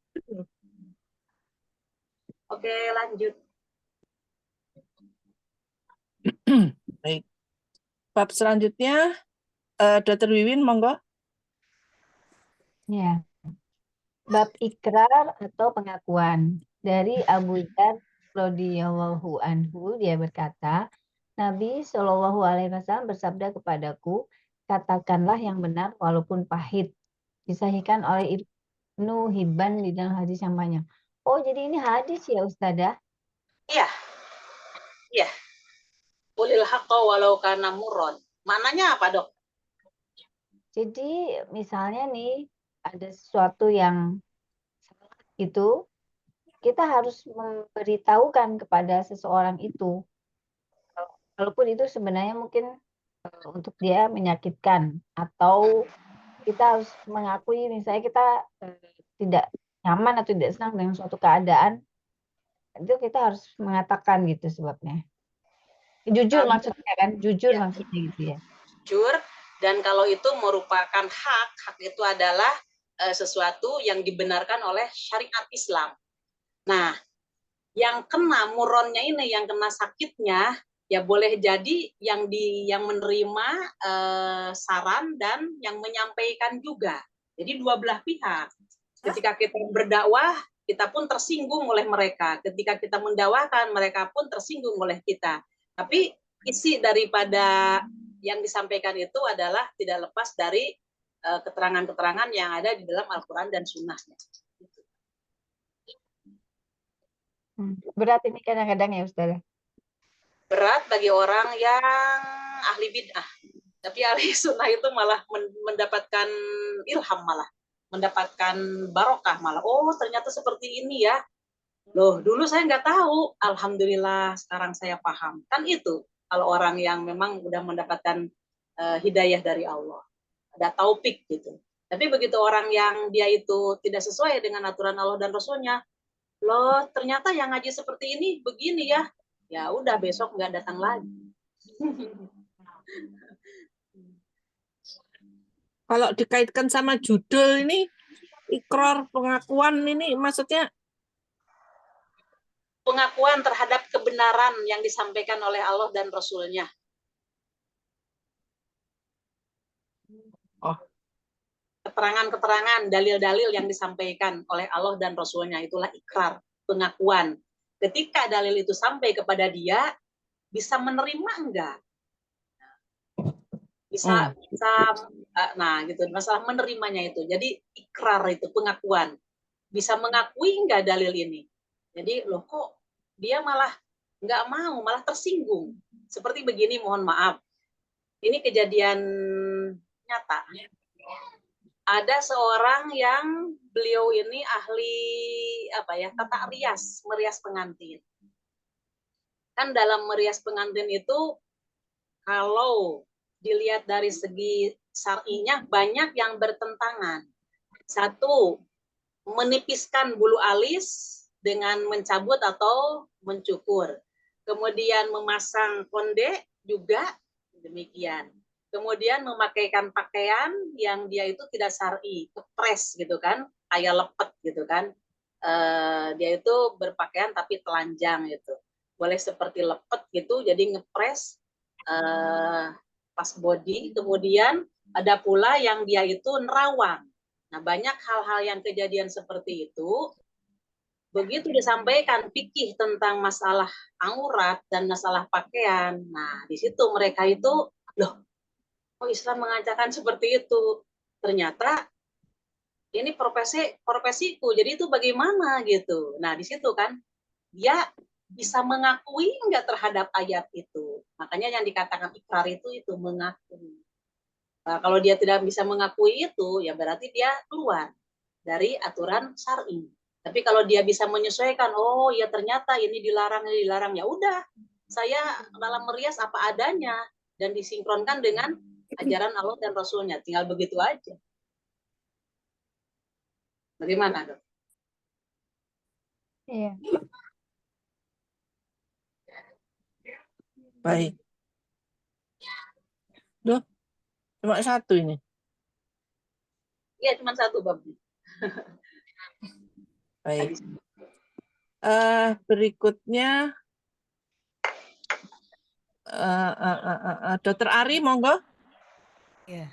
Oke, lanjut. Baik. Bab selanjutnya, Dr. Wiwin, monggo. Ya. Bab ikrar atau pengakuan. Dari Abu Dzar radhiyallahu anhu, dia berkata, Nabi Shallallahu alaihi wasallam bersabda kepadaku, katakanlah yang benar walaupun pahit. Disahihkan oleh Ibnu Hibban di dalam hadis yang banyak. Oh, jadi ini hadis ya, Ustadzah? Iya. Iya. Qulil haqqa walau kana murran. Maknanya apa, Dok? Jadi misalnya nih ada sesuatu yang salah itu, kita harus memberitahukan kepada seseorang itu. Walaupun itu sebenarnya mungkin untuk dia menyakitkan, atau kita harus mengakui misalnya kita tidak nyaman atau tidak senang dengan suatu keadaan, itu kita harus mengatakan gitu sebabnya. Jujur maksudnya kan, jujur Ya. maksudnya gitu ya. Jujur, dan kalau itu merupakan hak itu adalah sesuatu yang dibenarkan oleh syariat Islam. Nah, yang kena muronnya ini, yang kena sakitnya, ya boleh jadi yang menerima saran dan yang menyampaikan juga. Jadi dua belah pihak. Ketika kita berdakwah, kita pun tersinggung oleh mereka. Ketika kita mendakwakan, mereka pun tersinggung oleh kita. Tapi isi daripada yang disampaikan itu adalah tidak lepas dari keterangan-keterangan yang ada di dalam Al-Quran dan Sunnahnya. Berat ini kadang-kadang ya, Ustazah. Berat bagi orang yang ahli bid'ah. Tapi ahli sunnah itu malah mendapatkan ilham, malah mendapatkan barokah malah. Oh, ternyata seperti ini ya. Loh, dulu saya nggak tahu. Alhamdulillah sekarang saya paham. Kan itu kalau orang yang memang udah mendapatkan hidayah dari Allah. Ada taufik gitu. Tapi begitu orang yang dia itu tidak sesuai dengan aturan Allah dan Rasulnya, loh ternyata yang ngaji seperti ini begini ya. Ya udah besok nggak datang lagi. Kalau dikaitkan sama judul ini, ikrar, pengakuan ini maksudnya pengakuan terhadap kebenaran yang disampaikan oleh Allah dan Rasul-Nya. Oh. Keterangan-keterangan, dalil-dalil yang disampaikan oleh Allah dan Rasul-Nya, itulah ikrar, pengakuan. Ketika dalil itu sampai kepada dia, bisa menerima enggak? Bisa, nah gitu, masalah menerimanya itu. Jadi ikrar itu pengakuan. Bisa mengakui enggak dalil ini? Jadi loh kok dia malah nggak mau, malah tersinggung. Seperti begini, mohon maaf. Ini kejadian nyata. Ada seorang yang beliau ini ahli tata rias, merias pengantin. Kan dalam merias pengantin itu kalau dilihat dari segi syar'inya banyak yang bertentangan. Satu, menipiskan bulu alis dengan mencabut atau mencukur. Kemudian memasang konde juga demikian. Kemudian memakaikan pakaian yang dia itu tidak syar'i, kepres gitu kan, kayak lepet gitu kan. Dia itu berpakaian tapi telanjang gitu. Boleh seperti lepet gitu, jadi ngepres pas body. Kemudian ada pula yang dia itu nerawang. Nah, banyak hal-hal yang kejadian seperti itu. Begitu disampaikan fikih tentang masalah aurat dan masalah pakaian, nah di situ mereka itu, loh, kok Islam mengajarkan seperti itu? Ternyata ini profesiku, jadi itu bagaimana gitu. Nah di situ kan dia bisa mengakui nggak terhadap ayat itu. Makanya yang dikatakan ikrar itu mengakui. Nah, kalau dia tidak bisa mengakui itu, ya berarti dia keluar dari aturan syar'i. Tapi kalau dia bisa menyesuaikan, oh ya ternyata ini dilarang, ya udah, saya dalam merias apa adanya dan disinkronkan dengan ajaran Allah dan Rasulnya. Tinggal begitu aja. Bagaimana, Dok? Iya. Baik. Duh, cuma satu ini. Iya, cuma satu babnya. Baik. Berikutnya, Dokter Ari, monggo. Ya,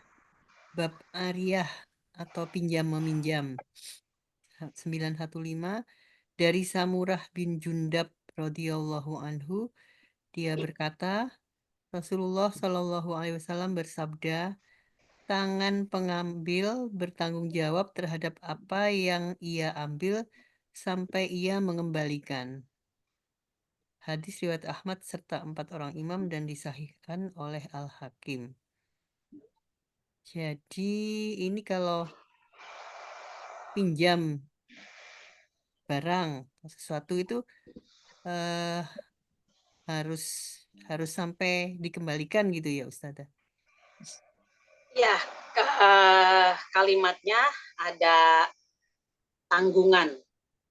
bab ariyah atau pinjam meminjam 915 dari Samurah bin Jundab radhiyallahu anhu, dia berkata, Rasulullah Shallallahu alaihi wasallam bersabda, tangan pengambil bertanggung jawab terhadap apa yang ia ambil sampai ia mengembalikan. Hadis riwayat Ahmad serta 4 orang imam dan disahihkan oleh Al-Hakim. Jadi ini kalau pinjam barang sesuatu itu harus sampai dikembalikan gitu ya Ustazah. Ya, kalimatnya ada tanggungan,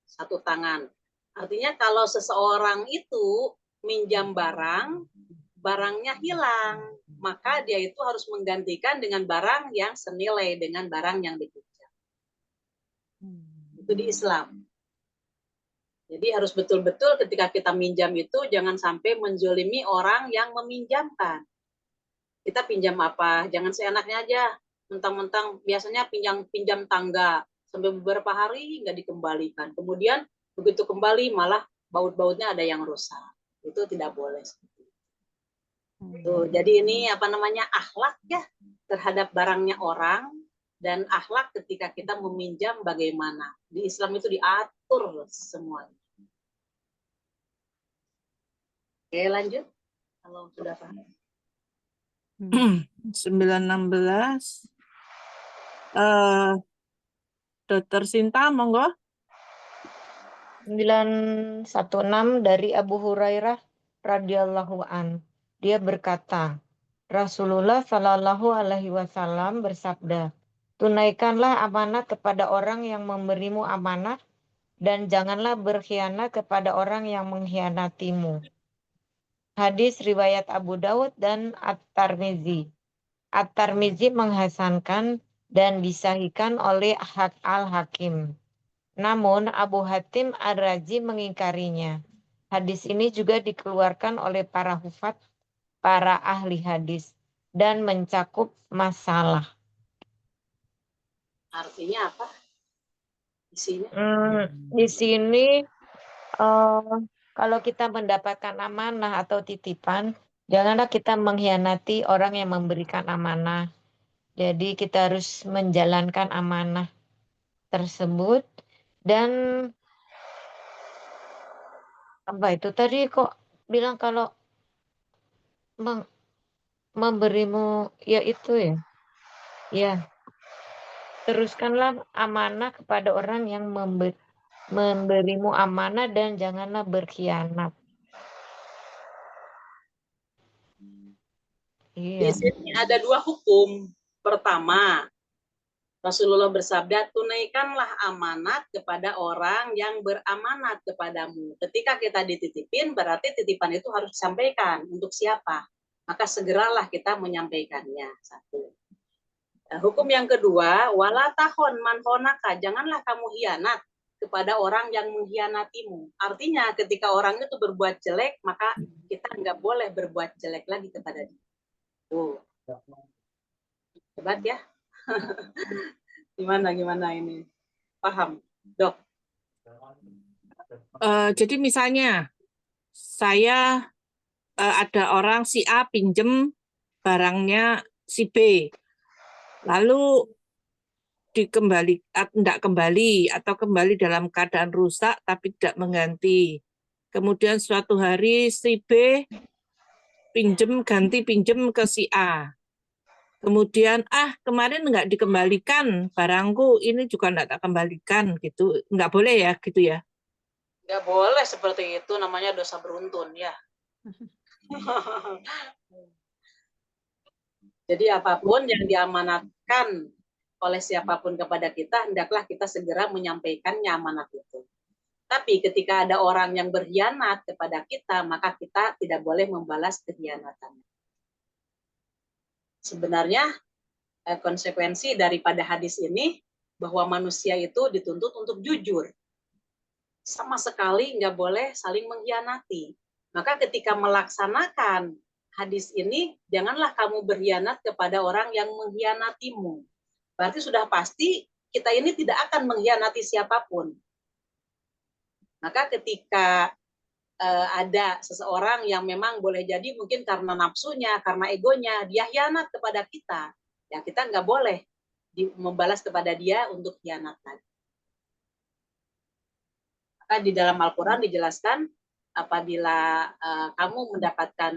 satu tangan. Artinya kalau seseorang itu minjam barang, barangnya hilang, maka dia itu harus menggantikan dengan barang yang senilai dengan barang yang dipinjam. Itu di Islam. Jadi harus betul-betul ketika kita minjam itu jangan sampai menzolimi orang yang meminjamkan. Kita pinjam apa? Jangan seenaknya aja. Mentang-mentang biasanya pinjam tangga sampai beberapa hari nggak dikembalikan. Kemudian begitu kembali malah baut-bautnya ada yang rusak. Itu tidak boleh. Tuh, jadi ini akhlak ya terhadap barangnya orang dan akhlak ketika kita meminjam bagaimana. Di Islam itu diatur semuanya. Oke, lanjut. Kalau sudah paham. 916. Dokter Sinta, monggo. 916 dari Abu Hurairah radhiyallahu an. Dia berkata, Rasulullah Shallallahu alaihi wasallam bersabda, tunaikanlah amanah kepada orang yang memberimu amanah dan janganlah berkhianat kepada orang yang mengkhianatimu. Hadis riwayat Abu Dawud dan At-Tirmizi. At-Tirmizi menghasankan dan disahihkan oleh Al-Hakim. Namun Abu Hatim Ar-Razi mengingkarinya. Hadis ini juga dikeluarkan oleh para hufat, para ahli hadis, dan mencakup masalah. Artinya apa? Isinya? Di sini kalau kita mendapatkan amanah atau titipan, janganlah kita mengkhianati orang yang memberikan amanah. Jadi kita harus menjalankan amanah tersebut dan apa itu tadi kok bilang kalau memberimu ya itu ya. Ya. Teruskanlah amanah kepada orang yang memberimu amanah dan janganlah berkhianat. Di Iya. sini ada dua hukum. Pertama, Rasulullah bersabda, tunaikanlah amanat kepada orang yang beramanat kepadamu. Ketika kita dititipin, berarti titipan itu harus disampaikan. Untuk siapa? Maka segeralah kita menyampaikannya. Satu. Hukum yang kedua, wala tahon man khonaka, janganlah kamu hianat kepada orang yang mengkhianatimu. Artinya ketika orang itu berbuat jelek, maka kita nggak boleh berbuat jelek lagi kepada dia. Hebat ya. Gimana ini? Paham, Dok? Jadi misalnya saya ada orang si A pinjem barangnya si B. Lalu tidak kembali atau kembali dalam keadaan rusak tapi tidak mengganti. Kemudian suatu hari si B ganti pinjem ke si A. Kemudian kemarin nggak dikembalikan barangku, ini juga nggak tak kembalikan gitu, nggak boleh ya gitu ya? Nggak boleh seperti itu, namanya dosa beruntun ya. Jadi apapun yang diamanatkan oleh siapapun kepada kita, hendaklah kita segera menyampaikannya amanat itu. Tapi ketika ada orang yang berkhianat kepada kita, maka kita tidak boleh membalas kekhianatannya. Sebenarnya konsekuensi daripada hadis ini bahwa manusia itu dituntut untuk jujur. Sama sekali nggak boleh saling mengkhianati. Maka ketika melaksanakan hadis ini, janganlah kamu berkhianat kepada orang yang mengkhianatimu. Berarti sudah pasti kita ini tidak akan mengkhianati siapapun. Maka ketika ada seseorang yang memang boleh jadi mungkin karena nafsunya, karena egonya, dia khianat kepada kita, ya kita nggak boleh membalas kepada dia untuk khianat lagi. Maka di dalam Al-Quran dijelaskan, apabila kamu mendapatkan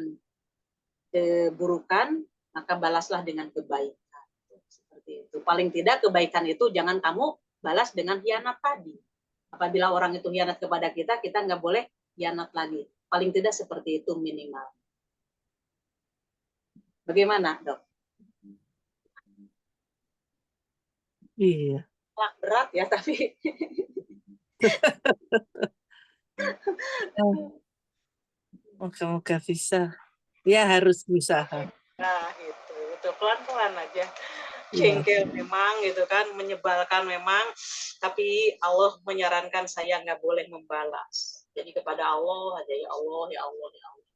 keburukan, maka balaslah dengan kebaikan. Seperti itu. Paling tidak kebaikan itu jangan kamu balas dengan khianat tadi. Apabila orang itu khianat kepada kita, kita nggak boleh khianat lagi. Paling tidak seperti itu minimal. Bagaimana, Dok? Iya. Berat ya, tapi Moga-moga bisa. Ya harus berusaha. nah itu pelan-pelan aja. Jengkel memang gitu kan, menyebalkan memang, tapi Allah menyarankan saya nggak boleh membalas. Jadi kepada Allah aja, ya Allah, ya Allah, ya Allah.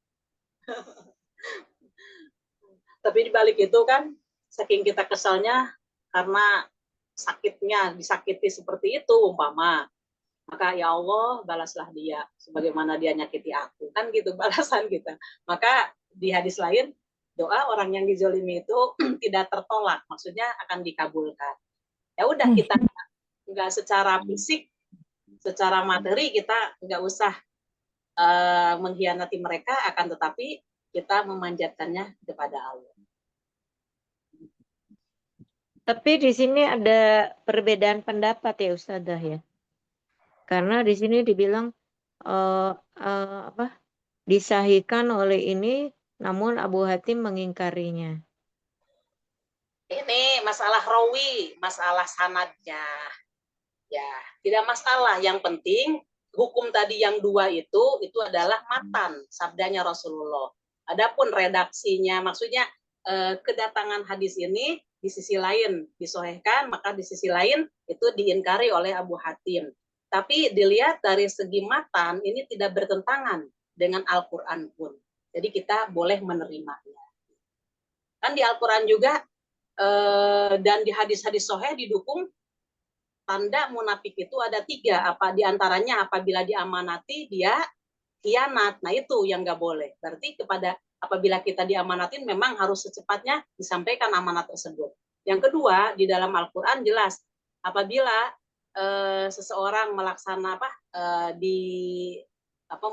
Tapi dibalik itu kan, saking kita kesalnya karena sakitnya disakiti seperti itu umpama, maka ya Allah balaslah dia sebagaimana dia nyakiti aku, kan gitu balasan kita. Maka di hadis lain, doa orang yang dizolimi itu tidak tertolak, maksudnya akan dikabulkan. Ya udah, kita nggak secara fisik, secara materi kita nggak usah mengkhianati mereka, akan tetapi kita memanjatkannya kepada Allah. Tapi di sini ada perbedaan pendapat ya Ustazah ya. Karena di sini dibilang disahihkan oleh ini, namun Abu Hatim mengingkarinya. Ini masalah rawi, masalah sanadnya. Ya, tidak masalah. Yang penting hukum tadi yang dua itu adalah matan sabdanya Rasulullah. Adapun redaksinya, maksudnya kedatangan hadis ini di sisi lain disohhikan, maka di sisi lain itu diingkari oleh Abu Hatim. Tapi dilihat dari segi matan, ini tidak bertentangan dengan Al-Quran pun. Jadi kita boleh menerimanya. Kan di Al-Quran juga dan di hadis-hadis sohih didukung tanda munafik itu ada 3. Diantaranya apabila diamanati dia khianat. Nah itu yang nggak boleh. Berarti apabila kita diamanatin memang harus secepatnya disampaikan amanat tersebut. Yang kedua, di dalam Al-Quran jelas apabila seseorang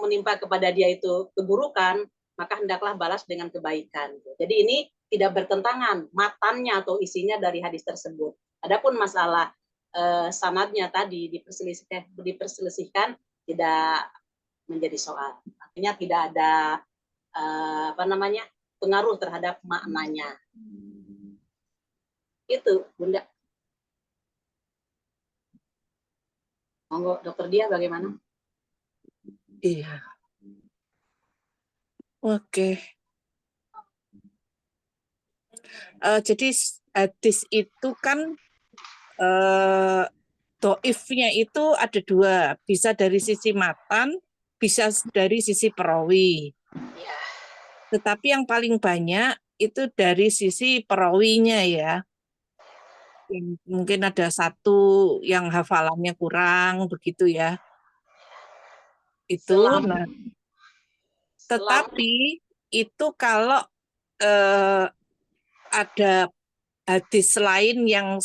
menimpa kepada dia itu keburukan, maka hendaklah balas dengan kebaikan. Jadi ini tidak bertentangan matannya atau isinya dari hadis tersebut. Adapun masalah sanadnya tadi diperselisihkan tidak menjadi soal. Artinya tidak ada pengaruh terhadap maknanya. Itu, Bunda. Monggo, Dokter Dia bagaimana? Iya. Oke. Jadi hadis itu kan doifnya itu ada 2, bisa dari sisi matan, bisa dari sisi perawi. Ya. Tetapi yang paling banyak itu dari sisi perawinya ya. Mungkin ada 1 yang hafalannya kurang begitu ya. Itu. Nah, tetapi itu kalau ada hadis lain yang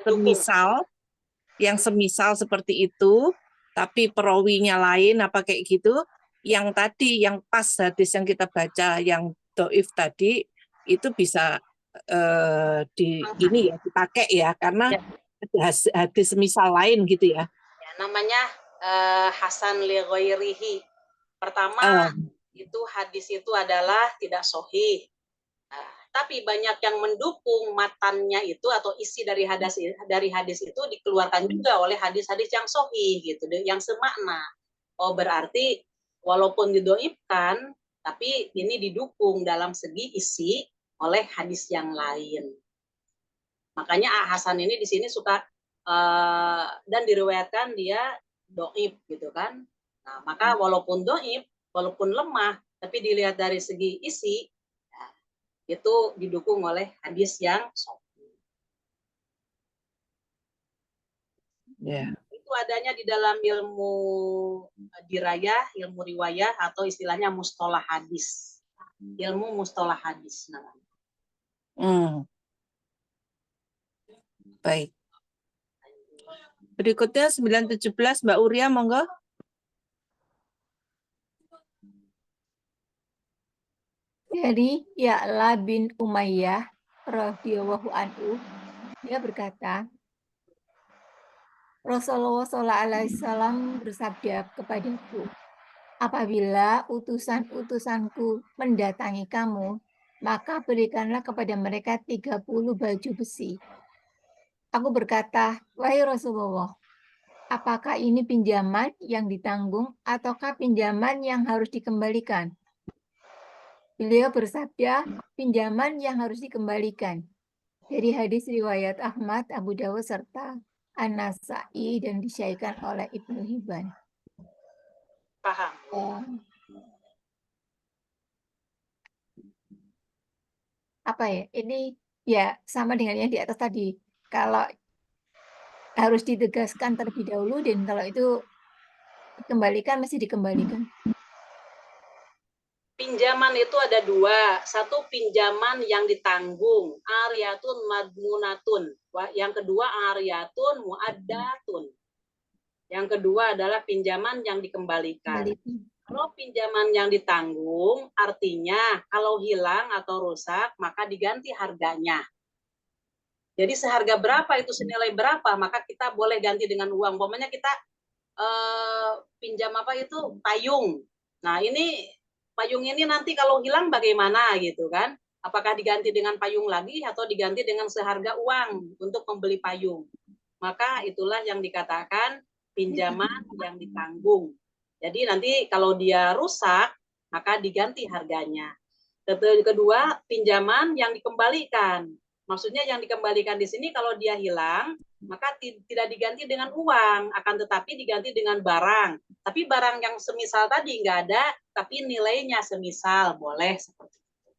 semisal seperti itu, tapi perawinya lain apa kayak gitu, yang tadi yang pas hadis yang kita baca yang doif tadi itu bisa ini ya dipakai ya karena ada hadis semisal lain gitu ya. Ya, namanya Hasan li ghairihi. Pertama itu hadis itu adalah tidak sahih. Nah, tapi banyak yang mendukung matannya itu atau isi dari hadis itu dikeluarkan juga oleh hadis-hadis yang sahih gitu, yang semakna. Oh, berarti walaupun didoibkan, tapi ini didukung dalam segi isi oleh hadis yang lain. Makanya Hasan ini di sini suka dan diriwayatkan dia doib gitu kan. Nah, maka walaupun doib, walaupun lemah, tapi dilihat dari segi isi, ya, itu didukung oleh hadis yang sahih. Yeah. Itu adanya di dalam ilmu dirayah, ilmu riwayah atau istilahnya mustalah hadis. Ilmu mustalah hadis namanya. Baik. Berikutnya 917 Mbak Uria, monggo. Dari Ya'la bin Umayyah radhiyallahu anhu, dia berkata, Rasulullah SAW bersabda kepadaku, apabila utusan-utusanku mendatangi kamu, maka berikanlah kepada mereka 30 baju besi. Aku berkata, wahai Rasulullah, apakah ini pinjaman yang ditanggung ataukah pinjaman yang harus dikembalikan? Beliau bersabda, pinjaman yang harus dikembalikan. Dari hadis riwayat Ahmad, Abu Dawud, serta An-Nasa'i dan disyaihkan oleh Ibnu Hibban. Paham. Apa ya? Ini ya sama dengan yang di atas tadi. Kalau harus ditegaskan terlebih dahulu dan kalau itu dikembalikan, mesti dikembalikan. Pinjaman itu ada dua. Satu pinjaman yang ditanggung, ariyatun madmunatun. Yang kedua ariyatun muaddatun. Yang kedua adalah pinjaman yang dikembalikan. Kalau pinjaman yang ditanggung, artinya kalau hilang atau rusak, maka diganti harganya. Jadi seharga berapa itu senilai berapa, maka kita boleh ganti dengan uang. Umpamanya kita pinjam apa itu payung. Nah ini payung ini nanti kalau hilang bagaimana gitu kan? Apakah diganti dengan payung lagi atau diganti dengan seharga uang untuk membeli payung? Maka itulah yang dikatakan pinjaman yang ditanggung. Jadi nanti kalau dia rusak, maka diganti harganya. Kedua, pinjaman yang dikembalikan. Maksudnya yang dikembalikan di sini kalau dia hilang, maka tidak diganti dengan uang, akan tetapi diganti dengan barang. Tapi barang yang semisal tadi nggak ada, tapi nilainya semisal, boleh seperti itu.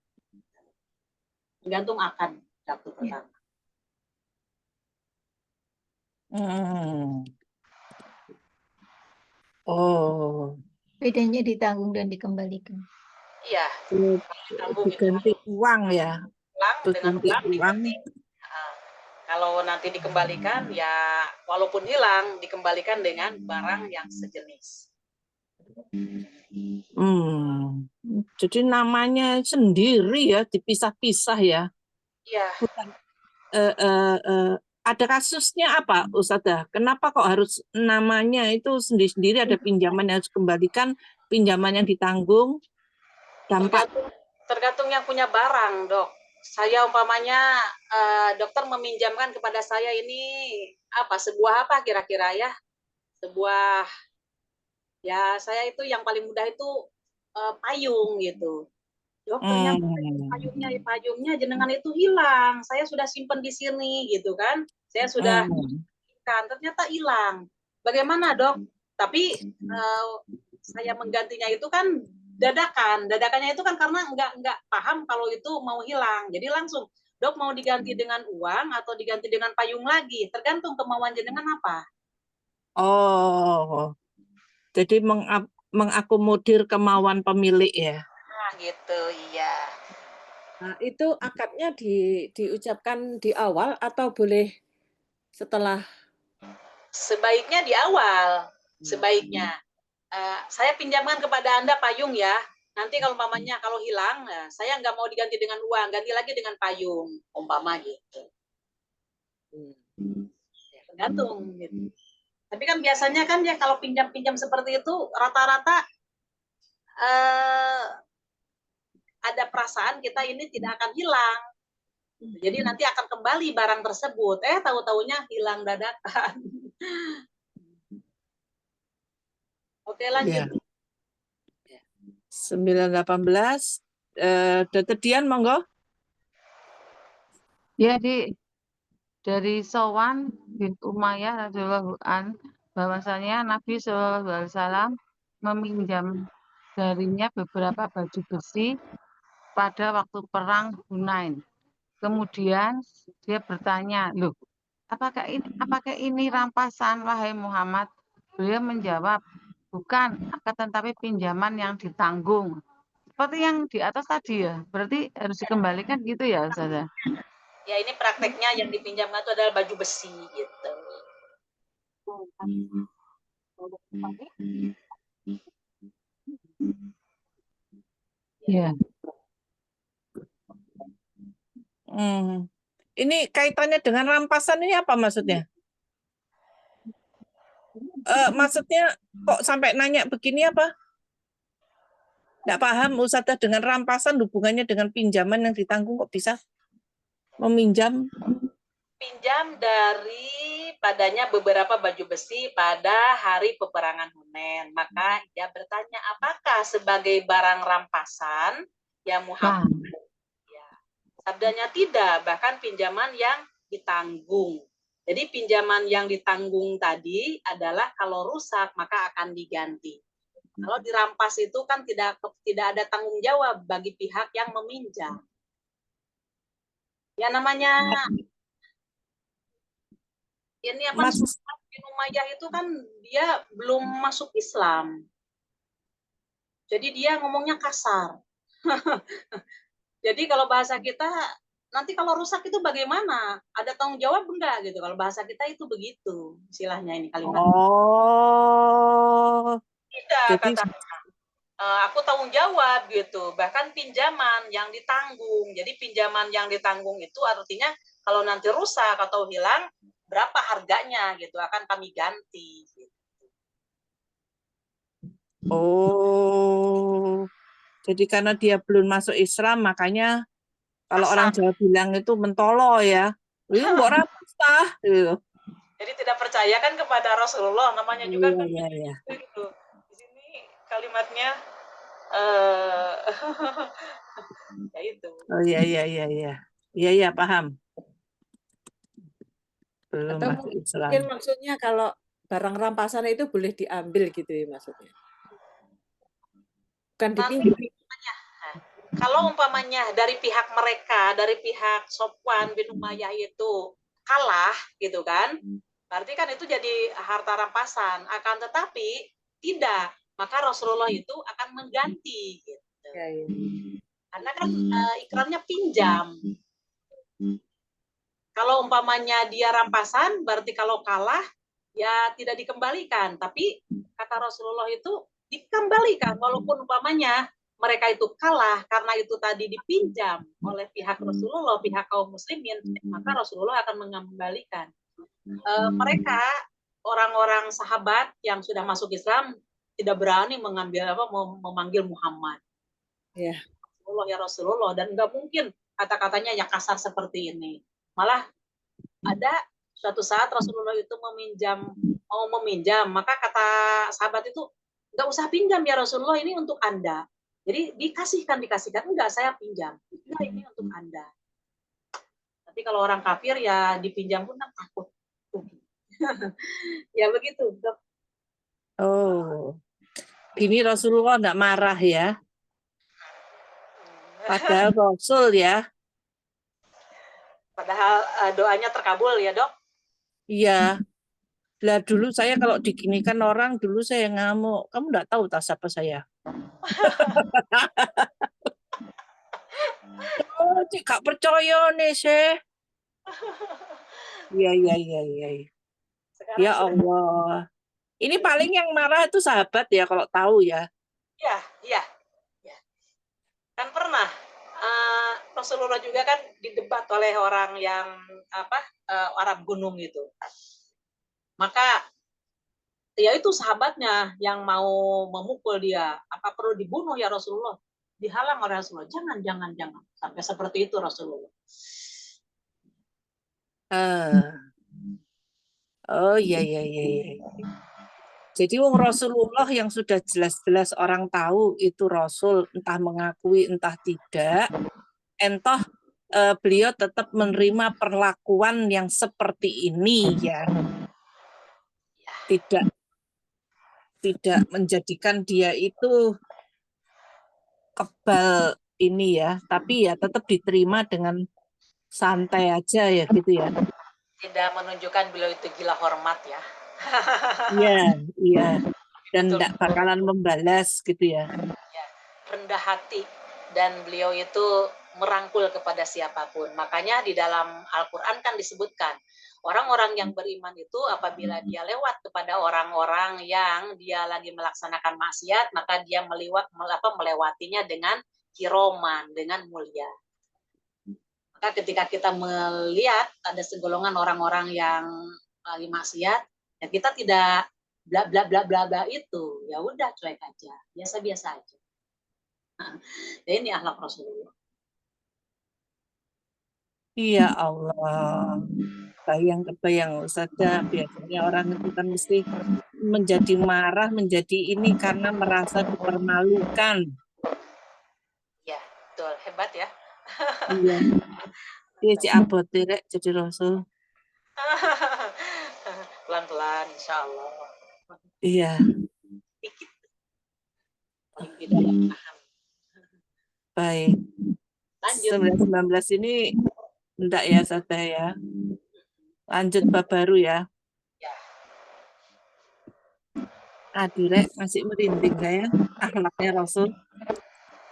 Tergantung akan waktu pertama. Oh. Bedanya ditanggung dan dikembalikan. Iya. Diganti uang ya. Dengan uang kalau nanti dikembalikan ya walaupun hilang dikembalikan dengan barang yang sejenis. Jadi namanya sendiri ya, dipisah-pisah ya. Iya. Ada kasusnya apa, Ustadzah? Kenapa kok harus namanya itu sendiri-sendiri, ada pinjaman yang harus dikembalikan, pinjaman yang ditanggung? Dampak tergantung yang punya barang, Dok. Saya umpamanya dokter meminjamkan kepada saya ini sebuah apa kira-kira ya? Sebuah ya saya itu yang paling mudah itu payung gitu. Dokternya payungnya jenengan itu hilang. Saya sudah simpan di sini gitu kan. Saya sudah ternyata hilang. Bagaimana, Dok? Tapi saya menggantinya itu kan dadakannya itu kan karena nggak paham kalau itu mau hilang. Jadi langsung, Dok mau diganti dengan uang atau diganti dengan payung lagi, tergantung kemauan jenengan apa. Oh, jadi mengakomodir kemauan pemilik ya. Nah, gitu, iya. Nah, itu akadnya diucapkan di awal atau boleh setelah Sebaiknya di awal, sebaiknya. Saya pinjamkan kepada Anda payung ya. Nanti kalau umpamanya kalau hilang, saya nggak mau diganti dengan uang, ganti lagi dengan payung, umpama gitu. Ya, tergantung gitu. Tapi kan biasanya kan ya kalau pinjam-pinjam seperti itu rata-rata ada perasaan kita ini tidak akan hilang. Jadi nanti akan kembali barang tersebut. Tahu-taunya hilang dadakan. Oke, lanjut. Ya. 918. Dr. Dian, monggo. Ya, dari Sofwan bin Umayyah radhiyallahu an bahwasanya Nabi Shallallahu Alaihi Wasallam meminjam darinya beberapa baju besi pada waktu perang Hunain. Kemudian dia bertanya, loh, apakah ini rampasan wahai Muhammad? Beliau menjawab, bukan, akan tetapi pinjaman yang ditanggung. Seperti yang di atas tadi ya, berarti harus dikembalikan gitu ya, Ustazah? Ya, ini prakteknya yang dipinjamkan itu adalah baju besi gitu. Ya. Ini kaitannya dengan rampasan ini apa maksudnya? Maksudnya kok sampai nanya begini apa? Nggak paham Ustazah, dengan rampasan hubungannya dengan pinjaman yang ditanggung kok bisa meminjam? Pinjam dari padanya beberapa baju besi pada hari peperangan Hunain. Maka dia bertanya, apakah sebagai barang rampasan yang Muhammad? Ya. Sabdanya tidak, bahkan pinjaman yang ditanggung. Jadi pinjaman yang ditanggung tadi adalah kalau rusak maka akan diganti. Kalau dirampas itu kan tidak ada tanggung jawab bagi pihak yang meminjam. Ya namanya ini apa? Bin Umayyah itu kan dia belum masuk Islam. Jadi dia ngomongnya kasar. Jadi kalau bahasa kita nanti kalau rusak itu bagaimana? Ada tanggung jawab enggak gitu? Kalau bahasa kita itu begitu istilahnya ini kalimat. Oh. Tidak, Jadi aku tanggung jawab gitu. Bahkan pinjaman yang ditanggung. Jadi pinjaman yang ditanggung itu artinya kalau nanti rusak atau hilang, berapa harganya gitu akan kami ganti. Gitu. Oh, jadi karena dia belum masuk Islam, makanya kalau orang Jawa bilang itu mentolo ya. Itu mbok rapas tah gitu. Jadi tidak percaya kan kepada Rasulullah, namanya juga kan Iya. gitu. Di sini kalimatnya ya itu. Oh iya paham. Belum atau masuk Islam. mungkin maksudnya kalau barang rampasan itu boleh diambil gitu ya maksudnya. Bukan dipinjam. Kalau umpamanya dari pihak mereka, dari pihak Sofwan bin Umayyah itu kalah gitu kan, berarti kan itu jadi harta rampasan. Akan tetapi tidak, maka Rasulullah itu akan mengganti gitu. Ya. Karena kan ikrarnya pinjam. Kalau umpamanya dia rampasan, berarti kalau kalah ya tidak dikembalikan. Tapi kata Rasulullah itu dikembalikan walaupun umpamanya mereka itu kalah karena itu tadi dipinjam oleh pihak Rasulullah, pihak kaum muslimin, maka Rasulullah akan mengembalikan. Mereka orang-orang sahabat yang sudah masuk Islam tidak berani memanggil Muhammad. Ya. Rasulullah dan nggak mungkin kata-katanya yang kasar seperti ini. Malah ada suatu saat Rasulullah itu mau meminjam, maka kata sahabat itu nggak usah pinjam ya Rasulullah, ini untuk Anda. Jadi dikasihkan, enggak saya pinjam, enggak ini untuk Anda. Tapi kalau orang kafir ya dipinjam pun kan takut. Ya begitu, Dok. Oh, ini Rasulullah enggak marah ya? Padahal Rasul ya. Padahal doanya terkabul ya, Dok. Iya. Lah dulu saya kalau diginikan orang, dulu saya ngamuk. Kamu enggak tahu tas apa saya? Oh, gak percaya nih, Syekh. Iya, iya, iya, iya. Sekarang Ya sudah, Allah. Ini paling yang marah itu sahabat ya kalau tahu ya. ya, ya, ya. Kan pernah Rasulullah juga kan didebat oleh orang yang Arab gunung itu. Maka ya itu sahabatnya yang mau memukul dia. Apa perlu dibunuh ya Rasulullah? Dihalang oleh Rasulullah. Jangan, jangan, jangan. Sampai seperti itu Rasulullah. Oh iya, iya, iya, iya. Jadi wong Rasulullah yang sudah jelas-jelas orang tahu itu Rasul, entah mengakui entah tidak, entah beliau tetap menerima perlakuan yang seperti ini ya. Tidak menjadikan dia itu kebal ini ya, tapi ya tetap diterima dengan santai aja ya gitu ya. Tidak menunjukkan beliau itu gila hormat ya. Iya, iya. Dan Betul. tidak bakalan membalas gitu ya. Ya, rendah hati dan beliau itu merangkul kepada siapapun. Makanya di dalam Al-Quran kan disebutkan orang-orang yang beriman itu apabila dia lewat kepada orang-orang yang dia lagi melaksanakan maksiat, maka dia melewatinya dengan kiroman, dengan mulia. Maka ketika kita melihat ada segolongan orang-orang yang lagi maksiat, ya kita tidak bla bla bla bla bla itu, ya udah cuek aja, biasa-biasa aja. Ya ini akhlak Rasulullah. Iya Allah. Bayang Ustazah, biasanya orang itu kan mesti menjadi marah, menjadi ini karena merasa dipermalukan. Ya, betul. Hebat ya. Iya. Dia cik abot rek jadi Rasul. Pelan-pelan, insya Allah. Iya. Dikit. Paling tidak paham. Baik. Lanjut. 19 ini enggak ya Ustazah ya. Lanjut bab baru ya. Ya. Aduh rek, masih merinding saya. Akhlaknya Rasul.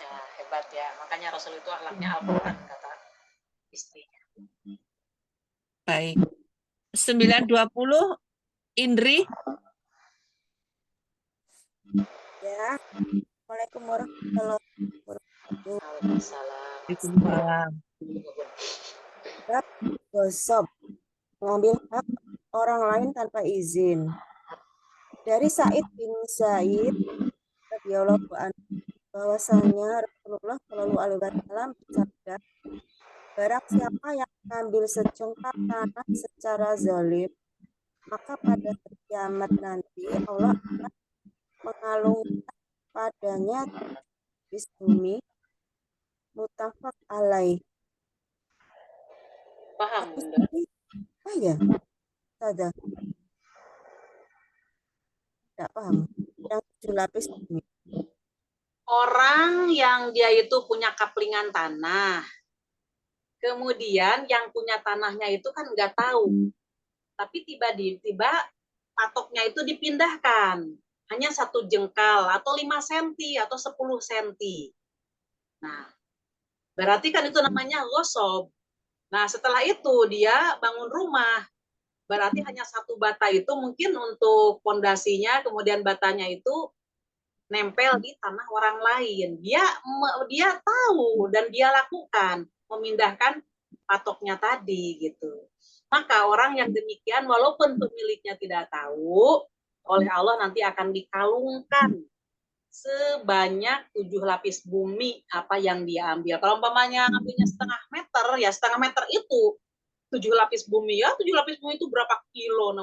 Ya, hebat ya. Makanya Rasul itu akhlaknya Al-Quran, kata istrinya. Baik. 9:20 Indri. Ya. Assalamualaikum warahmatullahi wabarakatuh. Waalaikumsalam. Bab gosok, mengambil hak orang lain tanpa izin. Dari Sa'id bin Zaid radhiyallahu anhu bahwasanya Rasulullah Shallallahu alaihi wasallam bersabda, barang siapa yang mengambil secongkak tanah secara zalim, maka pada hari kiamat nanti Allah akan mengalungkan padanya di bumi. Muttafaq alaih. Paham, Bunda? Oh ya, ada. Tidak paham. Yang 7 lapis bumi. Orang yang dia itu punya kaplingan tanah, kemudian yang punya tanahnya itu kan nggak tahu, tapi tiba-tiba patoknya itu dipindahkan, hanya 1 jengkal atau 5 cm atau 10 cm. Nah, berarti kan itu namanya gosok. Nah, setelah itu dia bangun rumah, berarti hanya 1 bata itu mungkin untuk pondasinya, kemudian batanya itu nempel di tanah orang lain. Dia tahu dan dia lakukan memindahkan patoknya tadi gitu. Maka orang yang demikian walaupun pemiliknya tidak tahu, oleh Allah nanti akan dikalungkan sebanyak 7 lapis bumi apa yang dia ambil. Kalau umpamanya ambilnya 0,5 meter, ya 0,5 meter itu 7 lapis bumi. Ya 7 lapis bumi itu berapa kilo?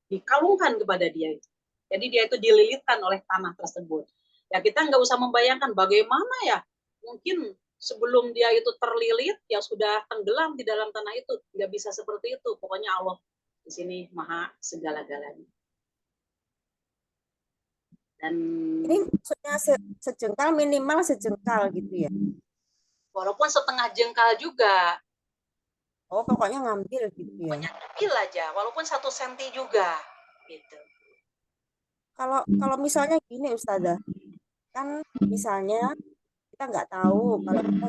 Dikalungkan kepada dia itu. Jadi dia itu dililitkan oleh tanah tersebut. Ya kita nggak usah membayangkan bagaimana ya. Mungkin sebelum dia itu terlilit, ya sudah tenggelam di dalam tanah itu. Nggak bisa seperti itu. Pokoknya Allah di sini maha segala-galanya. Dan ini maksudnya sejengkal, minimal sejengkal gitu ya? Walaupun setengah jengkal juga. Oh, pokoknya ngambil gitu ya? Pokoknya ngambil aja, walaupun 1 senti juga. Gitu. Kalau misalnya gini Ustazah, kan misalnya kita nggak tahu kalau kita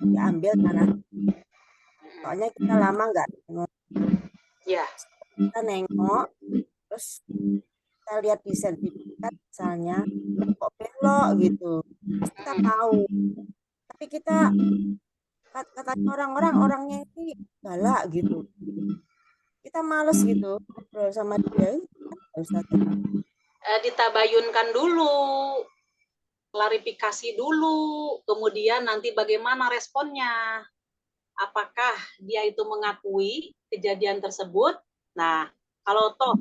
diambil tanah, soalnya kita lama nggak tengok. Ya, Kita nengok, terus kita lihat di sertifikat misalnya kok belok gitu. Terus kita tahu, tapi kita katanya orang-orang orangnya ini galak gitu. Kita males gitu ngobrol sama dia. Ustaz. ditabayunkan dulu, klarifikasi dulu, kemudian nanti bagaimana responnya. Apakah dia itu mengakui kejadian tersebut? Nah, kalau toh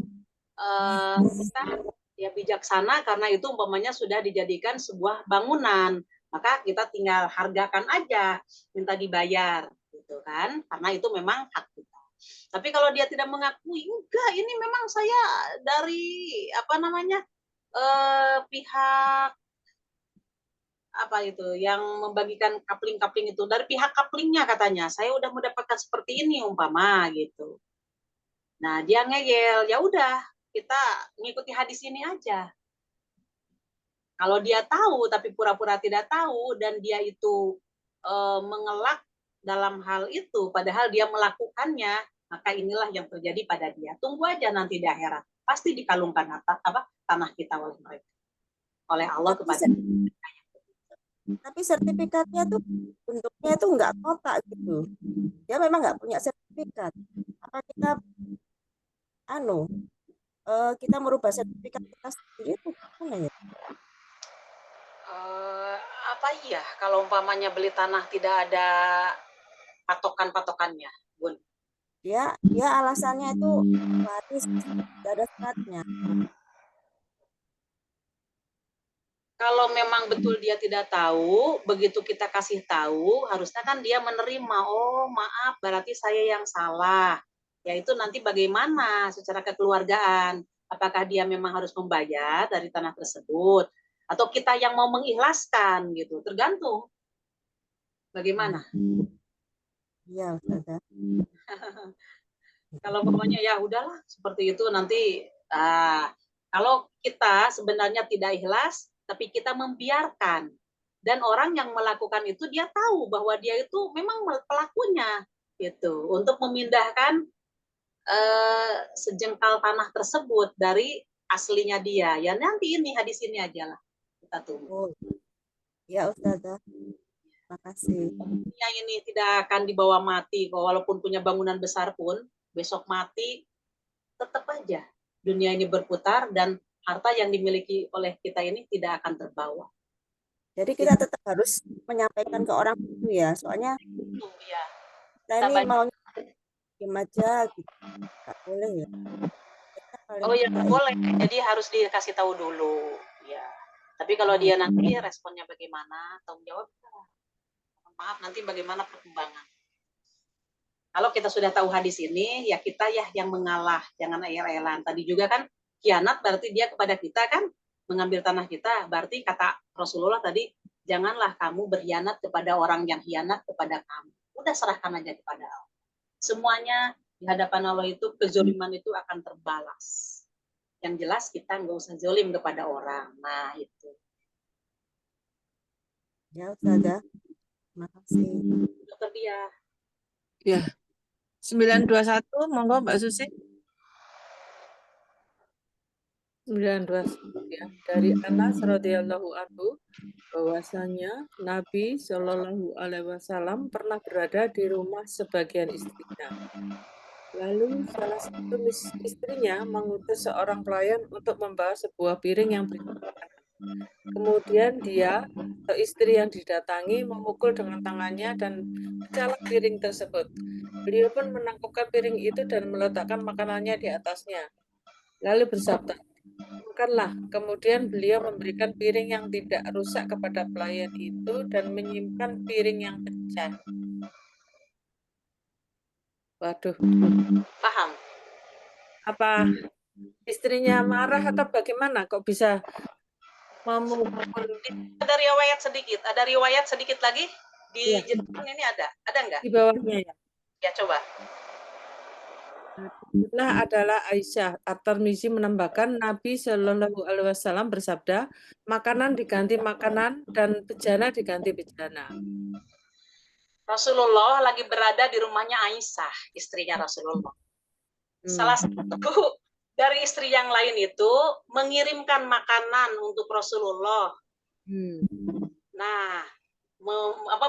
kita ya bijaksana karena itu umpamanya sudah dijadikan sebuah bangunan, maka kita tinggal hargakan aja, minta dibayar, gitu kan? Karena itu memang hak kita. Tapi kalau dia tidak mengakui, enggak, ini memang saya dari pihak apa itu yang membagikan kapling-kapling itu dari pihak kaplingnya katanya saya udah mendapatkan seperti ini umpama gitu. Nah dia ngeyel, ya udah kita mengikuti hadis ini aja. Kalau dia tahu tapi pura-pura tidak tahu dan dia itu mengelak dalam hal itu, padahal dia melakukannya, maka inilah yang terjadi pada dia. Tunggu aja nanti di akhirat, pasti dikalungkan tanah kita oleh mereka, oleh Allah kepada. Tapi sertifikatnya tuh bentuknya itu enggak kotak gitu. Dia memang enggak punya sertifikat. Apa kita kita merubah sertifikat kita sendiri itu gimana ya? Apa iya kalau umpamanya beli tanah tidak ada patokan-patokannya, Bun? Dia alasannya itu waris, tidak ada syaratnya. Kalau memang betul dia tidak tahu, begitu kita kasih tahu, harusnya kan dia menerima, oh maaf, berarti saya yang salah. Ya itu nanti bagaimana secara kekeluargaan, apakah dia memang harus membayar dari tanah tersebut, atau kita yang mau mengikhlaskan gitu, tergantung. Bagaimana? Iya, Ustazah. Kalau pokoknya ya udahlah, seperti itu nanti, kalau kita sebenarnya tidak ikhlas, tapi kita membiarkan dan orang yang melakukan itu dia tahu bahwa dia itu memang pelakunya gitu untuk memindahkan sejengkal tanah tersebut dari aslinya dia ya nanti ini hadis ini aja lah kita tunggu. Ya Ustazah, makasih. Yang ini tidak akan dibawa mati walaupun punya bangunan besar pun besok mati tetap aja dunia ini berputar dan harta yang dimiliki oleh kita ini tidak akan terbawa. Jadi kita tetap harus menyampaikan ke orang itu ya, soalnya ya. Kita ini mau diam aja gitu, nggak boleh ya. Oh ya boleh, jadi harus dikasih tahu dulu, ya. Tapi kalau dia nanti responnya bagaimana, tanggung jawab, maaf nanti bagaimana perkembangan. Kalau kita sudah tahu hadis ini, ya kita ya yang mengalah, jangan ayel-ayelan. Tadi juga kan khianat berarti dia kepada kita kan mengambil tanah kita, berarti kata Rasulullah tadi, janganlah kamu berkhianat kepada orang yang khianat kepada kamu. Udah serahkan aja kepada Allah. Semuanya di hadapan Allah itu, kezoliman itu akan terbalas. Yang jelas kita nggak usah zolim kepada orang. Nah itu. Ya Ustazah, makasih. Dokter Dia. Ya. 921, monggo Mbak Susi. 921 ya, dari Anas radhiyallahu anhu bahwasanya Nabi Shallallahu alaihi wasallam pernah berada di rumah sebagian istrinya. Lalu salah satu istrinya mengutus seorang pelayan untuk membawa sebuah piring yang berisi makanan. Kemudian dia atau istri yang didatangi memukul dengan tangannya dan pecahlah piring tersebut. Beliau pun menangkupkan piring itu dan meletakkan makanannya di atasnya. Lalu bersabda, makanlah. Kemudian beliau memberikan piring yang tidak rusak kepada pelayan itu dan menyimpan piring yang pecah. Waduh. Paham? Apa istrinya marah atau bagaimana? Kok bisa memukul? Ada riwayat sedikit lagi di Jepang ini ada nggak? Di bawahnya ya. Ya coba. Nah adalah Aisyah. At-Tirmizi menambahkan Nabi Shallallahu alaihi wasallam bersabda, makanan diganti makanan dan bejana diganti bejana. Rasulullah lagi berada di rumahnya Aisyah, istrinya Rasulullah. salah satu dari istri yang lain itu mengirimkan makanan untuk Rasulullah. Nah,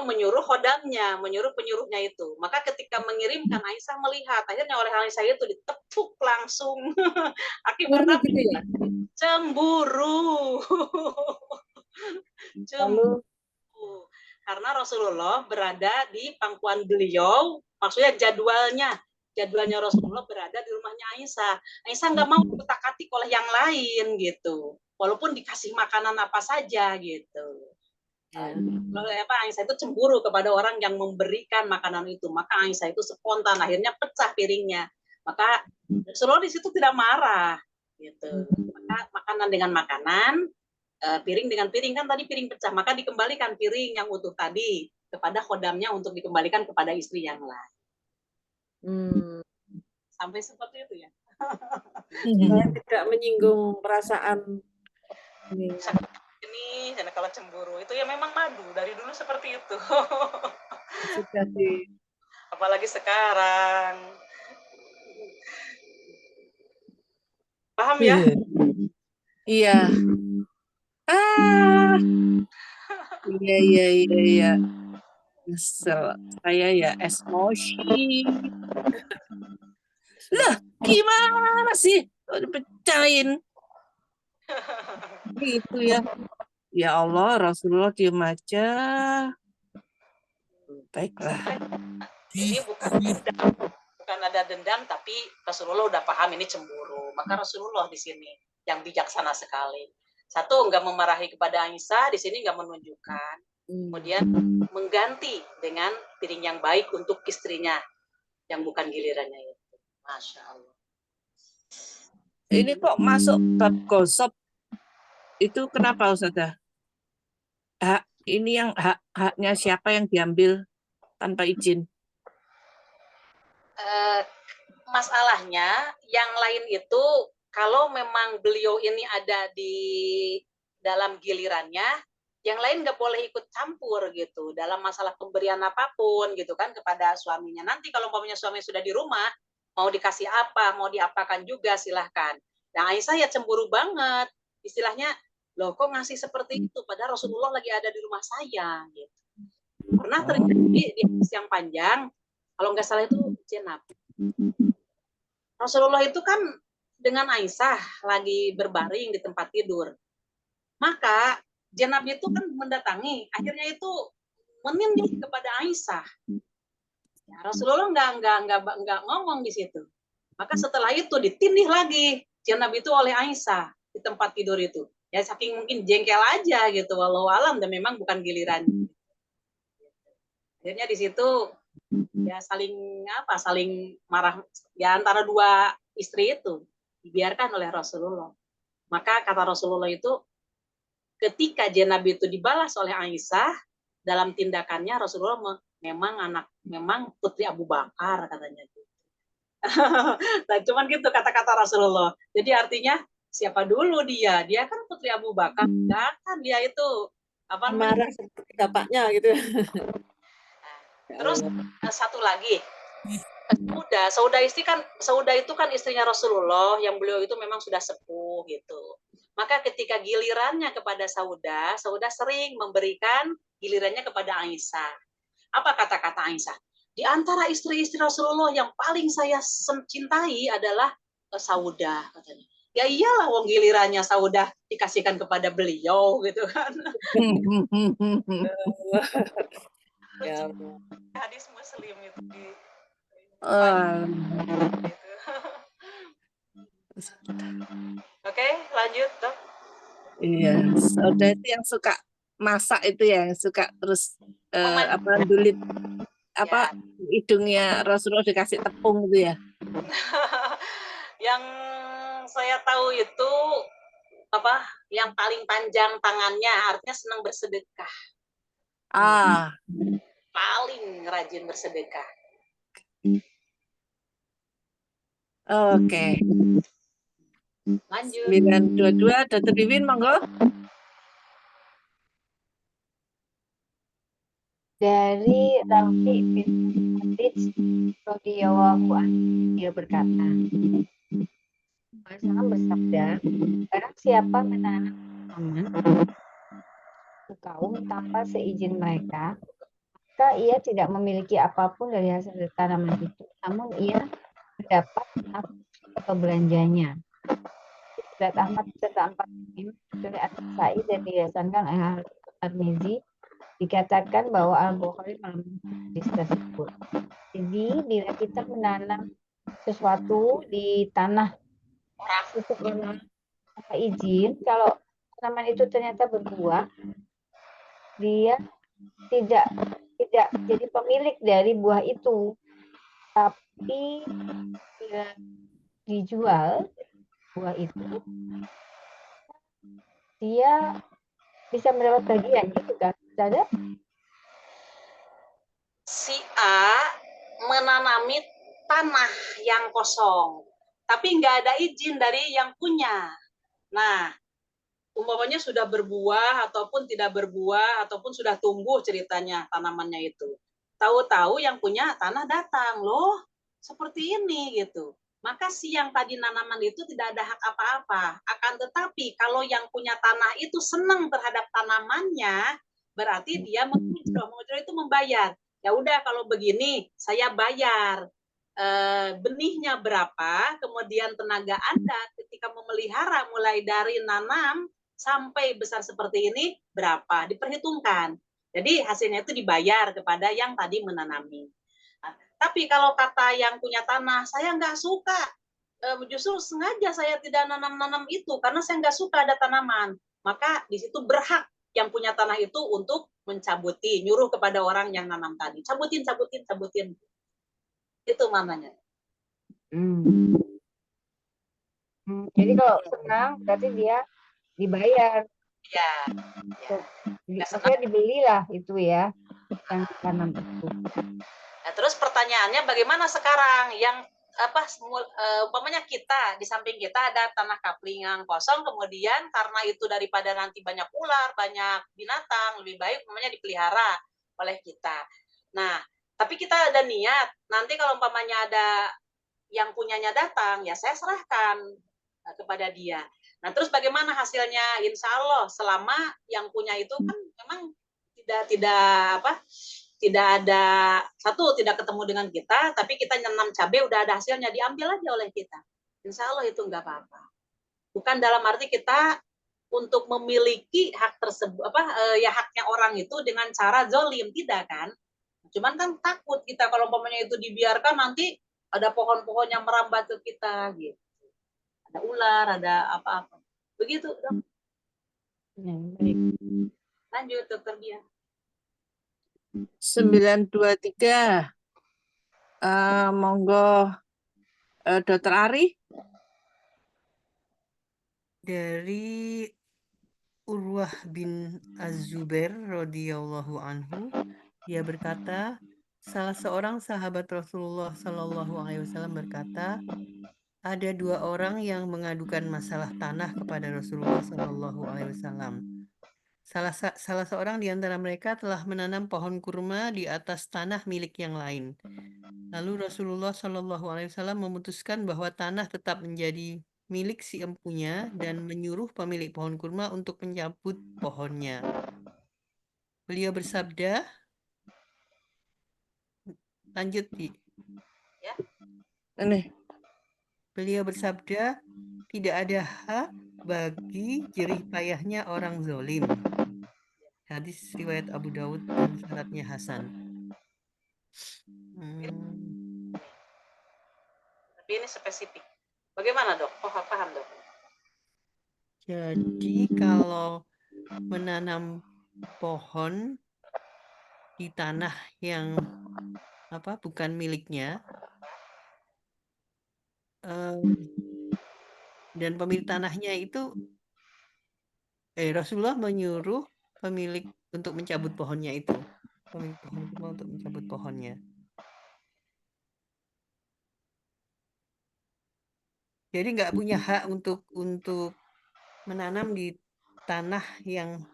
menyuruh khodamnya, menyuruh penyuruhnya itu. Maka ketika mengirimkan, Aisyah melihat, akhirnya oleh Aisyah itu ditepuk langsung. Akibatnya gitu ya? Cemburu. Lalu Cemburu. Karena Rasulullah berada di pangkuan beliau, maksudnya jadwalnya Rasulullah berada di rumahnya Aisyah. Aisyah nggak mau kutak-atik oleh yang lain gitu, walaupun dikasih makanan apa saja gitu. Aisyah itu cemburu kepada orang yang memberikan makanan itu, maka Aisyah itu spontan akhirnya pecah piringnya. Maka Rasulullah di situ tidak marah gitu. Maka makanan dengan makanan, piring dengan piring, kan tadi piring pecah, maka dikembalikan piring yang utuh tadi kepada khodamnya untuk dikembalikan kepada istri yang lain. Sampai seperti itu ya. Saya tidak menyinggung perasaan ini karena kalau cemburu itu ya memang madu dari dulu seperti itu. sudah di Apalagi sekarang. Paham ya? Iya. Iya. Saya ya emosi. Lah, gimana sih? Dipecahin. Gitu ya. Ya Allah, Rasulullah diem aja. Baiklah. Ini bukan ada dendam, tapi Rasulullah udah paham ini cemburu. Maka Rasulullah di sini yang bijaksana sekali. Satu, nggak memarahi kepada Aisyah, di sini nggak menunjukkan. Kemudian mengganti dengan piring yang baik untuk istrinya, yang bukan gilirannya itu. Masya Allah. Ini kok masuk bab gosip itu kenapa Ustazah? Ini yang haknya siapa yang diambil tanpa izin? Masalahnya yang lain itu kalau memang beliau ini ada di dalam gilirannya, yang lain nggak boleh ikut campur gitu dalam masalah pemberian apapun gitu kan kepada suaminya. Nanti kalau umpamanya suami sudah di rumah, mau dikasih apa, mau diapakan juga silahkan. Nah Aisyah ya cemburu banget, istilahnya loh kok ngasih seperti itu padahal Rasulullah lagi ada di rumah saya gitu. Pernah terjadi di hadis yang panjang, kalau nggak salah itu jenab. Rasulullah itu kan dengan Aisyah lagi berbaring di tempat tidur. Maka jenab itu kan mendatangi, akhirnya itu menindih kepada Aisyah. Ya, Rasulullah nggak ngomong di situ. Maka setelah itu ditindih lagi jenab itu oleh Aisyah di tempat tidur itu. Ya saking mungkin jengkel aja gitu, walau alam dan memang bukan gilirannya. Akhirnya di situ ya saling marah ya antara dua istri itu dibiarkan oleh Rasulullah. Maka kata Rasulullah itu ketika jenab itu dibalas oleh Aisyah dalam tindakannya Rasulullah memang putri Abu Bakar katanya gitu. Nah, cuman gitu kata-kata Rasulullah. Jadi artinya siapa dulu dia? Dia kan putri Abu Bakar, kan dia itu apa marah seperti bapaknya gitu. Terus satu lagi, Saudah itu kan istrinya Rasulullah yang beliau itu memang sudah sepuh gitu. Maka ketika gilirannya kepada Saudah sering memberikan gilirannya kepada Aisyah. Apa kata-kata Aisyah? Di antara istri-istri Rasulullah yang paling saya cintai adalah Saudah katanya. Ya iyalah wong gilirannya Saudah dikasihkan kepada beliau gitu kan. Ya. Hadis Muslim itu di Oke, lanjut dok. Iya, Saudah itu yang suka masak itu ya, yang suka terus dulit apa hidungnya Rasulullah dikasih tepung itu ya. Yang saya tahu itu yang paling panjang tangannya artinya senang bersedekah. Paling rajin bersedekah. Oke. Lanjut. 922 Dr. Wiwin monggo. Dari Rafi bin Hadid radhiyallahu anhu dia berkata, Rasulullah bersabda, barang siapa menanam tanaman kaum tanpa seizin mereka, maka ia tidak memiliki apapun dari hasil tanaman itu, namun ia mendapat atau belanjanya. Surat Ahmad serta 4 oleh An-Nasai dan dihasankan oleh Al-Tirmizi, dikatakan bahwa Al-Bukhari melakukan hadis tersebut. Jadi bila kita menanam sesuatu di tanah seseorang tanpa izin, kalau tanaman itu ternyata berbuah, dia tidak jadi pemilik dari buah itu, tapi bila dijual buah itu, dia bisa mendapat bagian gitu kan? Ada? Si A menanami tanah yang kosong, tapi nggak ada izin dari yang punya. Nah, umpamanya sudah berbuah ataupun tidak berbuah ataupun sudah tumbuh ceritanya tanamannya itu. Tahu-tahu yang punya tanah datang, loh seperti ini gitu. Maka si yang tadi nanaman itu tidak ada hak apa-apa. Akan tetapi kalau yang punya tanah itu senang terhadap tanamannya, berarti dia mengujrah itu membayar. Ya udah kalau begini saya bayar. Benihnya berapa, kemudian tenaga Anda ketika memelihara mulai dari nanam sampai besar seperti ini berapa, diperhitungkan. Jadi hasilnya itu dibayar kepada yang tadi menanami. Nah, tapi kalau kata yang punya tanah, saya nggak suka, justru sengaja saya tidak nanam-nanam itu karena saya nggak suka ada tanaman. Maka di situ berhak yang punya tanah itu untuk mencabuti, nyuruh kepada orang yang nanam tadi. Cabutin. Itu namanya. Jadi kalau senang berarti dia dibayar. Ya. Maksudnya dibelilah itu ya yang tanam itu. Nah, terus pertanyaannya bagaimana sekarang yang umpamanya kita di samping kita ada tanah kaplingan kosong, kemudian karena itu daripada nanti banyak ular, banyak binatang, lebih baik umpamanya dipelihara oleh kita. Nah, tapi kita ada niat nanti kalau umpamanya ada yang punyanya datang, ya saya serahkan kepada dia. Nah, terus bagaimana hasilnya? Insya Allah selama yang punya itu kan memang tidak ada tidak ketemu dengan kita, tapi kita nanam cabai udah ada hasilnya, diambil aja oleh kita. Insya Allah itu nggak apa-apa. Bukan dalam arti kita untuk memiliki hak tersebut haknya orang itu dengan cara zolim, tidak kan? Cuman kan takut kita kalau umpamanya itu dibiarkan nanti ada pohon-pohon yang merambat ke kita gitu. Ada ular, ada apa-apa. Begitu, Dok. Lanjut, Dokter Dia. 923. Monggo Dokter Ari. Dari Urwah bin Az-Zubair radhiyallahu anhu, dia berkata, salah seorang sahabat Rasulullah Shallallahu Alaihi Wasallam berkata, ada 2 orang yang mengadukan masalah tanah kepada Rasulullah Shallallahu Alaihi Wasallam. Salah seorang di antara mereka telah menanam pohon kurma di atas tanah milik yang lain. Lalu Rasulullah Shallallahu Alaihi Wasallam memutuskan bahwa tanah tetap menjadi milik si empunya dan menyuruh pemilik pohon kurma untuk mencabut pohonnya. Beliau bersabda, lanjut Di. Ya. Ini. Beliau bersabda, tidak ada hak bagi jerih payahnya orang zolim. Hadis riwayat Abu Daud dan sanadnya Hasan. Tapi ini spesifik. Bagaimana, Dok? Oh, paham, Dok. Jadi kalau menanam pohon di tanah yang bukan miliknya, dan pemilik tanahnya itu Rasulullah menyuruh pemilik untuk mencabut pohonnya itu, pemilik pohon kurma untuk mencabut pohonnya. Jadi nggak punya hak untuk menanam di tanah yang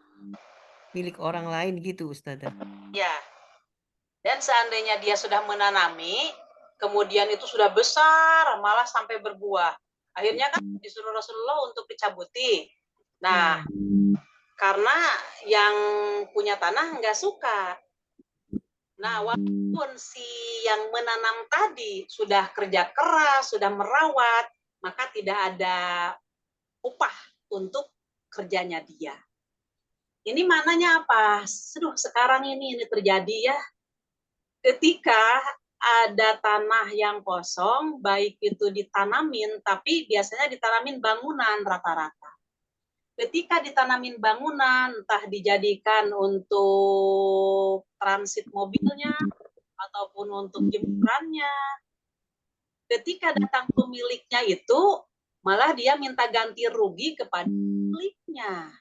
milik orang lain gitu, Ustazah. Ya. Dan seandainya dia sudah menanami, kemudian itu sudah besar, malah sampai berbuah. Akhirnya kan disuruh Rasulullah untuk dicabuti. Nah, karena yang punya tanah nggak suka. Nah, walaupun si yang menanam tadi sudah kerja keras, sudah merawat, maka tidak ada upah untuk kerjanya dia. Ini maknanya apa? Sekarang ini terjadi ya. Ketika ada tanah yang kosong, baik itu ditanamin, tapi biasanya ditanamin bangunan rata-rata. Ketika ditanamin bangunan, entah dijadikan untuk transit mobilnya, ataupun untuk jemurannya, ketika datang pemiliknya itu, malah dia minta ganti rugi kepada pemiliknya.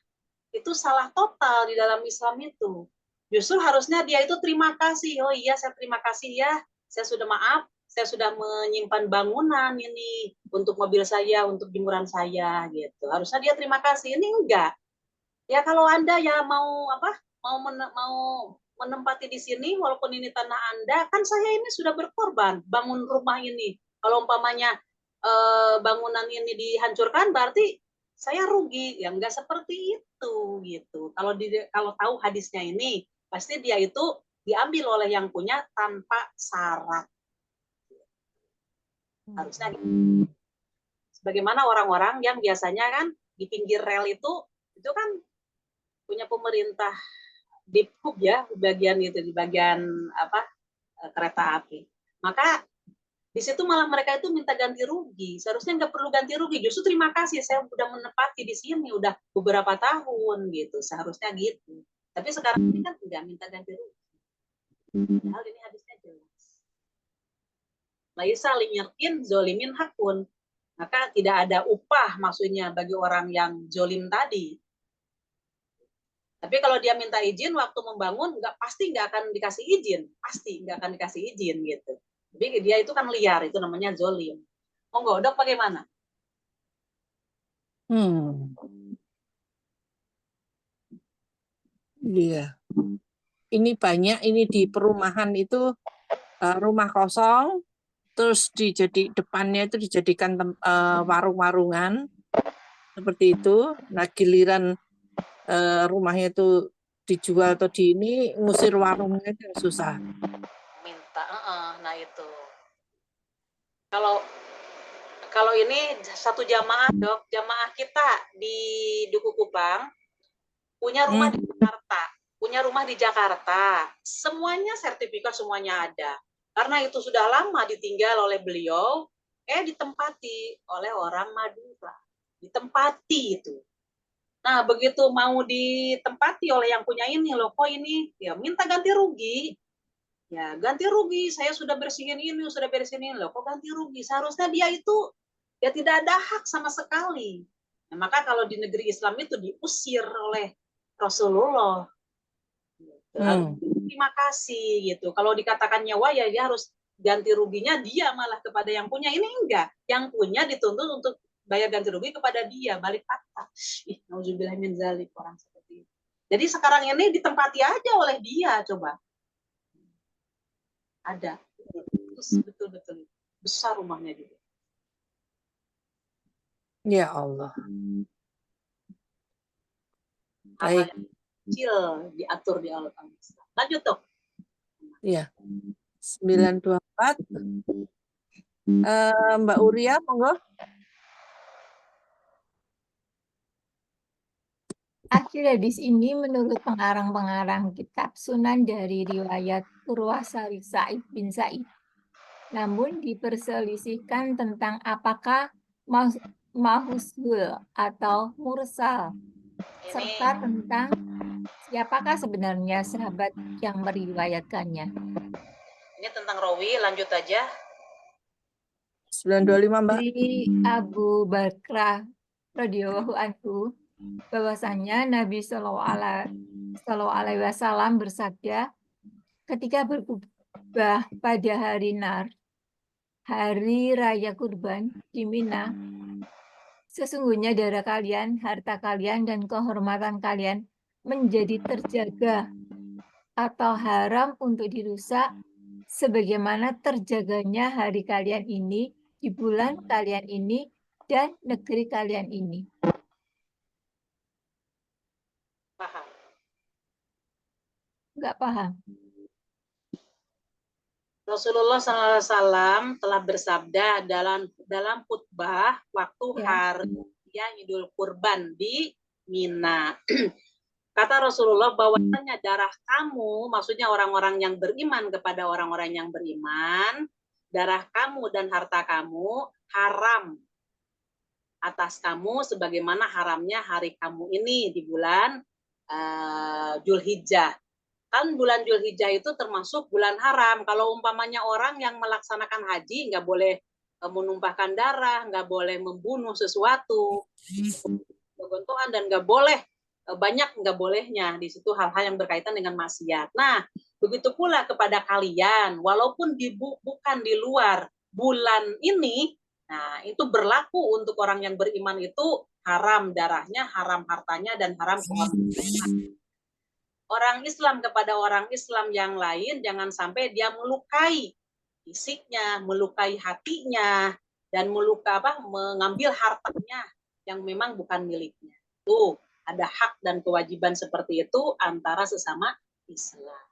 Itu salah total di dalam Islam itu. Justru harusnya dia itu terima kasih. Oh iya, saya terima kasih ya. Saya sudah maaf, saya sudah menyimpan bangunan ini untuk mobil saya, untuk jemuran saya gitu. Harusnya dia terima kasih. Ini enggak. Ya kalau Anda ya mau menempati di sini walaupun ini tanah Anda, kan saya ini sudah berkorban bangun rumah ini. Kalau umpamanya bangunan ini dihancurkan berarti saya rugi. Ya enggak seperti itu gitu. Kalau tahu hadisnya ini, pasti dia itu diambil oleh yang punya tanpa syarat. Harusnya gitu. Sebagaimana orang-orang yang biasanya kan di pinggir rel itu kan punya pemerintah Diphub ya, bagian itu di bagian kereta api. Maka di situ malah mereka itu minta ganti rugi. Seharusnya nggak perlu ganti rugi, justru terima kasih saya udah menepati di sini udah beberapa tahun gitu. Seharusnya gitu. Tapi sekarang ini kan tidak minta ganti rugi. Padahal ini hadisnya jelas. Laisa limirkin zolimin hakun. Maka tidak ada upah maksudnya bagi orang yang zolim tadi. Tapi kalau dia minta izin waktu membangun, pasti nggak akan dikasih izin. Pasti nggak akan dikasih izin gitu. Jadi dia itu kan liar, itu namanya zolim. Monggo, Dok, bagaimana? Iya. Ini banyak, ini di perumahan itu rumah kosong, terus depannya itu dijadikan warung-warungan, seperti itu. Nah, giliran rumahnya itu dijual atau ngusir warungnya itu susah. Minta, nah itu. Kalau ini satu jamaah, Dok, jamaah kita di Duku Kupang punya rumah di Jakarta, semuanya sertifikat semuanya ada. Karena itu sudah lama ditinggal oleh beliau, ditempati oleh orang Madura, ditempati itu. Nah, begitu mau ditempati oleh yang punya ini, loh kok ini, ya minta ganti rugi. Ya, ganti rugi, saya sudah bersihin ini, loh kok ganti rugi. Seharusnya dia itu ya tidak ada hak sama sekali. Nah, maka kalau di negeri Islam itu diusir oleh Rasulullah. Terima kasih gitu. Kalau dikatakan nyawa ya dia harus ganti ruginya dia malah kepada yang punya. Ini enggak. Yang punya dituntut untuk bayar ganti rugi kepada dia, balik kata. Nauzubillah min zalik, orang seperti itu. Jadi sekarang ini ditempati aja oleh dia, coba. Ada. Betul-betul. Besar rumahnya juga. Ya Allah. Baik. Kecil diatur di Al-Quran. Lanjut, Dok. Iya. 924. Mbak Uria, monggo. Akhir hadis ini menurut pengarang-pengarang kitab Sunan dari riwayat Purwasari Sa'id bin Sa'id. Namun diperselisihkan tentang apakah mahusul atau mursal, serta tentang siapakah sebenarnya sahabat yang meriwayatkannya. Ini tentang rawi, lanjut aja. 925, Mbak. Dari Abu Bakrah radhiyallahu anhu bahwasanya Nabi Shallallahu Alaihi Wasallam bersabda ketika berkhutbah pada hari Nar, hari raya kurban di Mina, sesungguhnya darah kalian, harta kalian, dan kehormatan kalian menjadi terjaga atau haram untuk dirusak sebagaimana terjaganya hari kalian ini, di bulan kalian ini, dan negeri kalian ini. Paham? Nggak paham. Rasulullah SAW telah bersabda dalam khutbah waktu Ya. hari Idul Kurban di Mina. Kata Rasulullah bahwasanya darah kamu, maksudnya orang-orang yang beriman kepada orang-orang yang beriman, darah kamu dan harta kamu haram atas kamu sebagaimana haramnya hari kamu ini di bulan Dzulhijjah. Kan bulan Dzulhijjah itu termasuk bulan haram. Kalau umpamanya orang yang melaksanakan haji nggak boleh menumpahkan darah, nggak boleh membunuh sesuatu, kegontoan, dan nggak boleh banyak nggak bolehnya di situ hal-hal yang berkaitan dengan maksiat. Nah, begitu pula kepada kalian, walaupun bukan di luar bulan ini, nah itu berlaku untuk orang yang beriman itu haram darahnya, haram hartanya, dan haram kehormatannya. Orang Islam kepada orang Islam yang lain jangan sampai dia melukai fisiknya, melukai hatinya, dan mengambil hartanya yang memang bukan miliknya. Tuh, ada hak dan kewajiban seperti itu antara sesama Islam.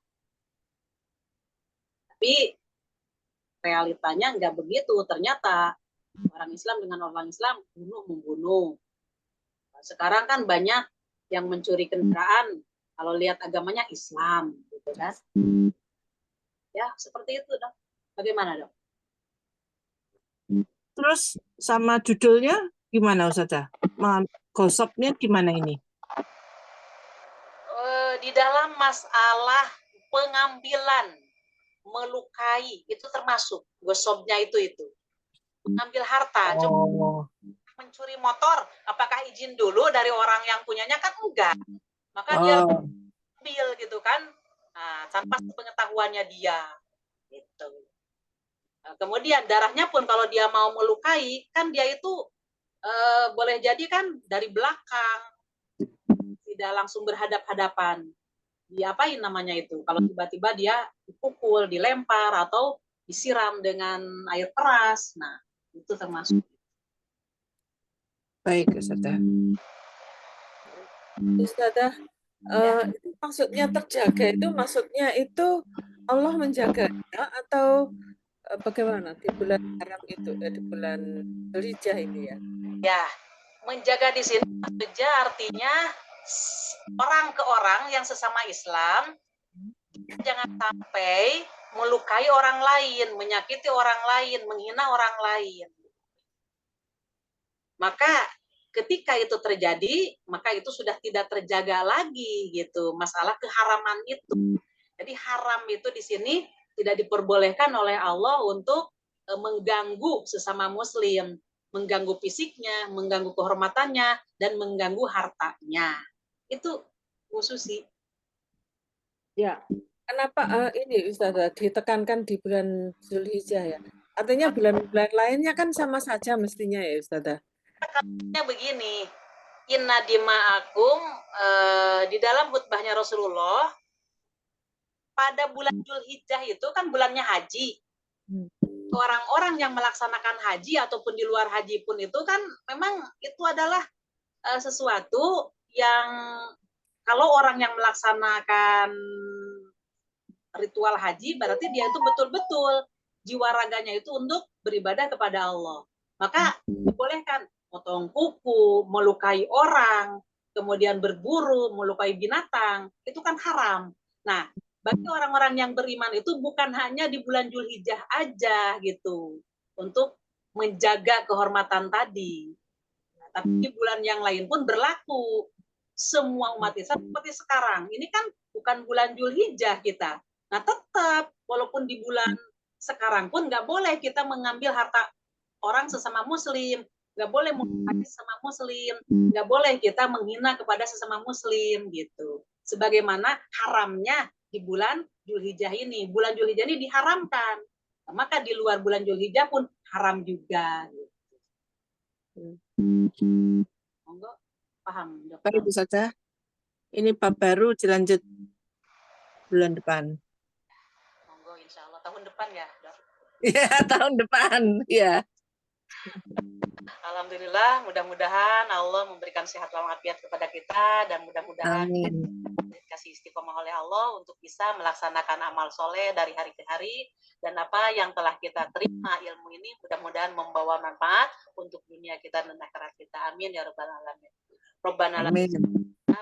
Tapi realitanya nggak begitu. Ternyata orang Islam dengan orang Islam membunuh. Sekarang kan banyak yang mencuri kendaraan kalau lihat agamanya Islam, gitu kan? Ya, seperti itu, Dok. Bagaimana, Dok? Terus sama judulnya gimana, Ustazah? Gosopnya gimana ini? Di dalam masalah pengambilan, melukai, itu termasuk gosopnya itu. Mengambil harta, coba mencuri motor, apakah izin dulu dari orang yang punyanya? Kan enggak. Maka dia ambil gitu kan, nah, tanpa pengetahuannya dia. Gitu. Nah, kemudian darahnya pun kalau dia mau melukai, kan dia itu boleh jadi kan dari belakang, tidak langsung berhadap-hadapan. Diapain namanya itu? Kalau tiba-tiba dia dipukul, dilempar, atau disiram dengan air keras, nah itu termasuk. Baik, Ustazah. Ustazah, itu maksudnya terjaga itu maksudnya itu Allah menjaganya atau bagaimana di bulan haram itu, di bulan Dzulhijjah ini ya? Ya, menjaga di sini saja artinya orang ke orang yang sesama Islam jangan sampai melukai orang lain, menyakiti orang lain, menghina orang lain. Maka ketika itu terjadi, maka itu sudah tidak terjaga lagi gitu, masalah keharaman itu. Jadi haram itu di sini tidak diperbolehkan oleh Allah untuk mengganggu sesama muslim, mengganggu fisiknya, mengganggu kehormatannya, dan mengganggu hartanya. Itu khususi. Ya, kenapa ini Ustazah ditekankan di bulan Dzulhijjah ya? Artinya bulan-bulan lainnya kan sama saja mestinya ya Ustazah. Katanya begini, inna dima'akum, di dalam khutbahnya Rasulullah, pada bulan Dzulhijjah itu kan bulannya haji. Orang-orang yang melaksanakan haji ataupun di luar haji pun itu kan memang itu adalah sesuatu yang kalau orang yang melaksanakan ritual haji berarti dia itu betul-betul jiwa raganya itu untuk beribadah kepada Allah. Maka dibolehkan potong kuku, melukai orang, kemudian berburu, melukai binatang, itu kan haram. Nah, bagi orang-orang yang beriman itu bukan hanya di bulan Dzulhijjah aja gitu untuk menjaga kehormatan tadi. Nah, tapi di bulan yang lain pun berlaku. Semua umat Islam seperti sekarang. Ini kan bukan bulan Dzulhijjah kita. Nah, tetap walaupun di bulan sekarang pun nggak boleh kita mengambil harta orang sesama muslim, nggak boleh melukai sesama muslim, nggak boleh kita menghina kepada sesama muslim gitu. Sebagaimana haramnya di bulan Dzulhijjah ini. Bulan Dzulhijjah ini diharamkan. Maka di luar bulan Dzulhijjah pun haram juga. Monggo, paham, Dokter? Baik, Ustazah. Ini bab baru dilanjut bulan depan. Monggo, insya Allah tahun depan. depan ya, Dok? Ya, tahun depan. Ya. Alhamdulillah, mudah-mudahan Allah memberikan sehat walafiat kepada kita dan mudah-mudahan Amin. dikasih istiqomah oleh Allah untuk bisa melaksanakan amal soleh dari hari ke hari, dan apa yang telah kita terima ilmu ini mudah-mudahan membawa manfaat untuk dunia kita dan akhirat kita. Amin ya rabbal alamin. Rabbana Amin.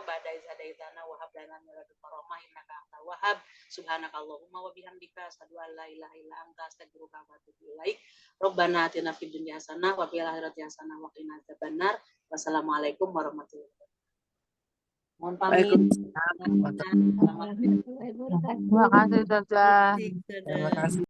ba'da iz hadaitana wa hab lana min ladunka rahmah innaka antal wahhab. Subhanakallahumma wa bihamdika asyhadu an la ilaha illa anta astaghfiruka wa atubu ilaik. Rabbana atina fid dunya hasanah wa fil akhirati hasanah wa qina adzabannar. Wassalamualaikum warahmatullahi wabarakatuh. Mohon pamit. Waalaikumsalam warahmatullahi Warahmatullahi wabarakatuh. Terima kasih, Ustazah. wabarakatuh. Terima kasih.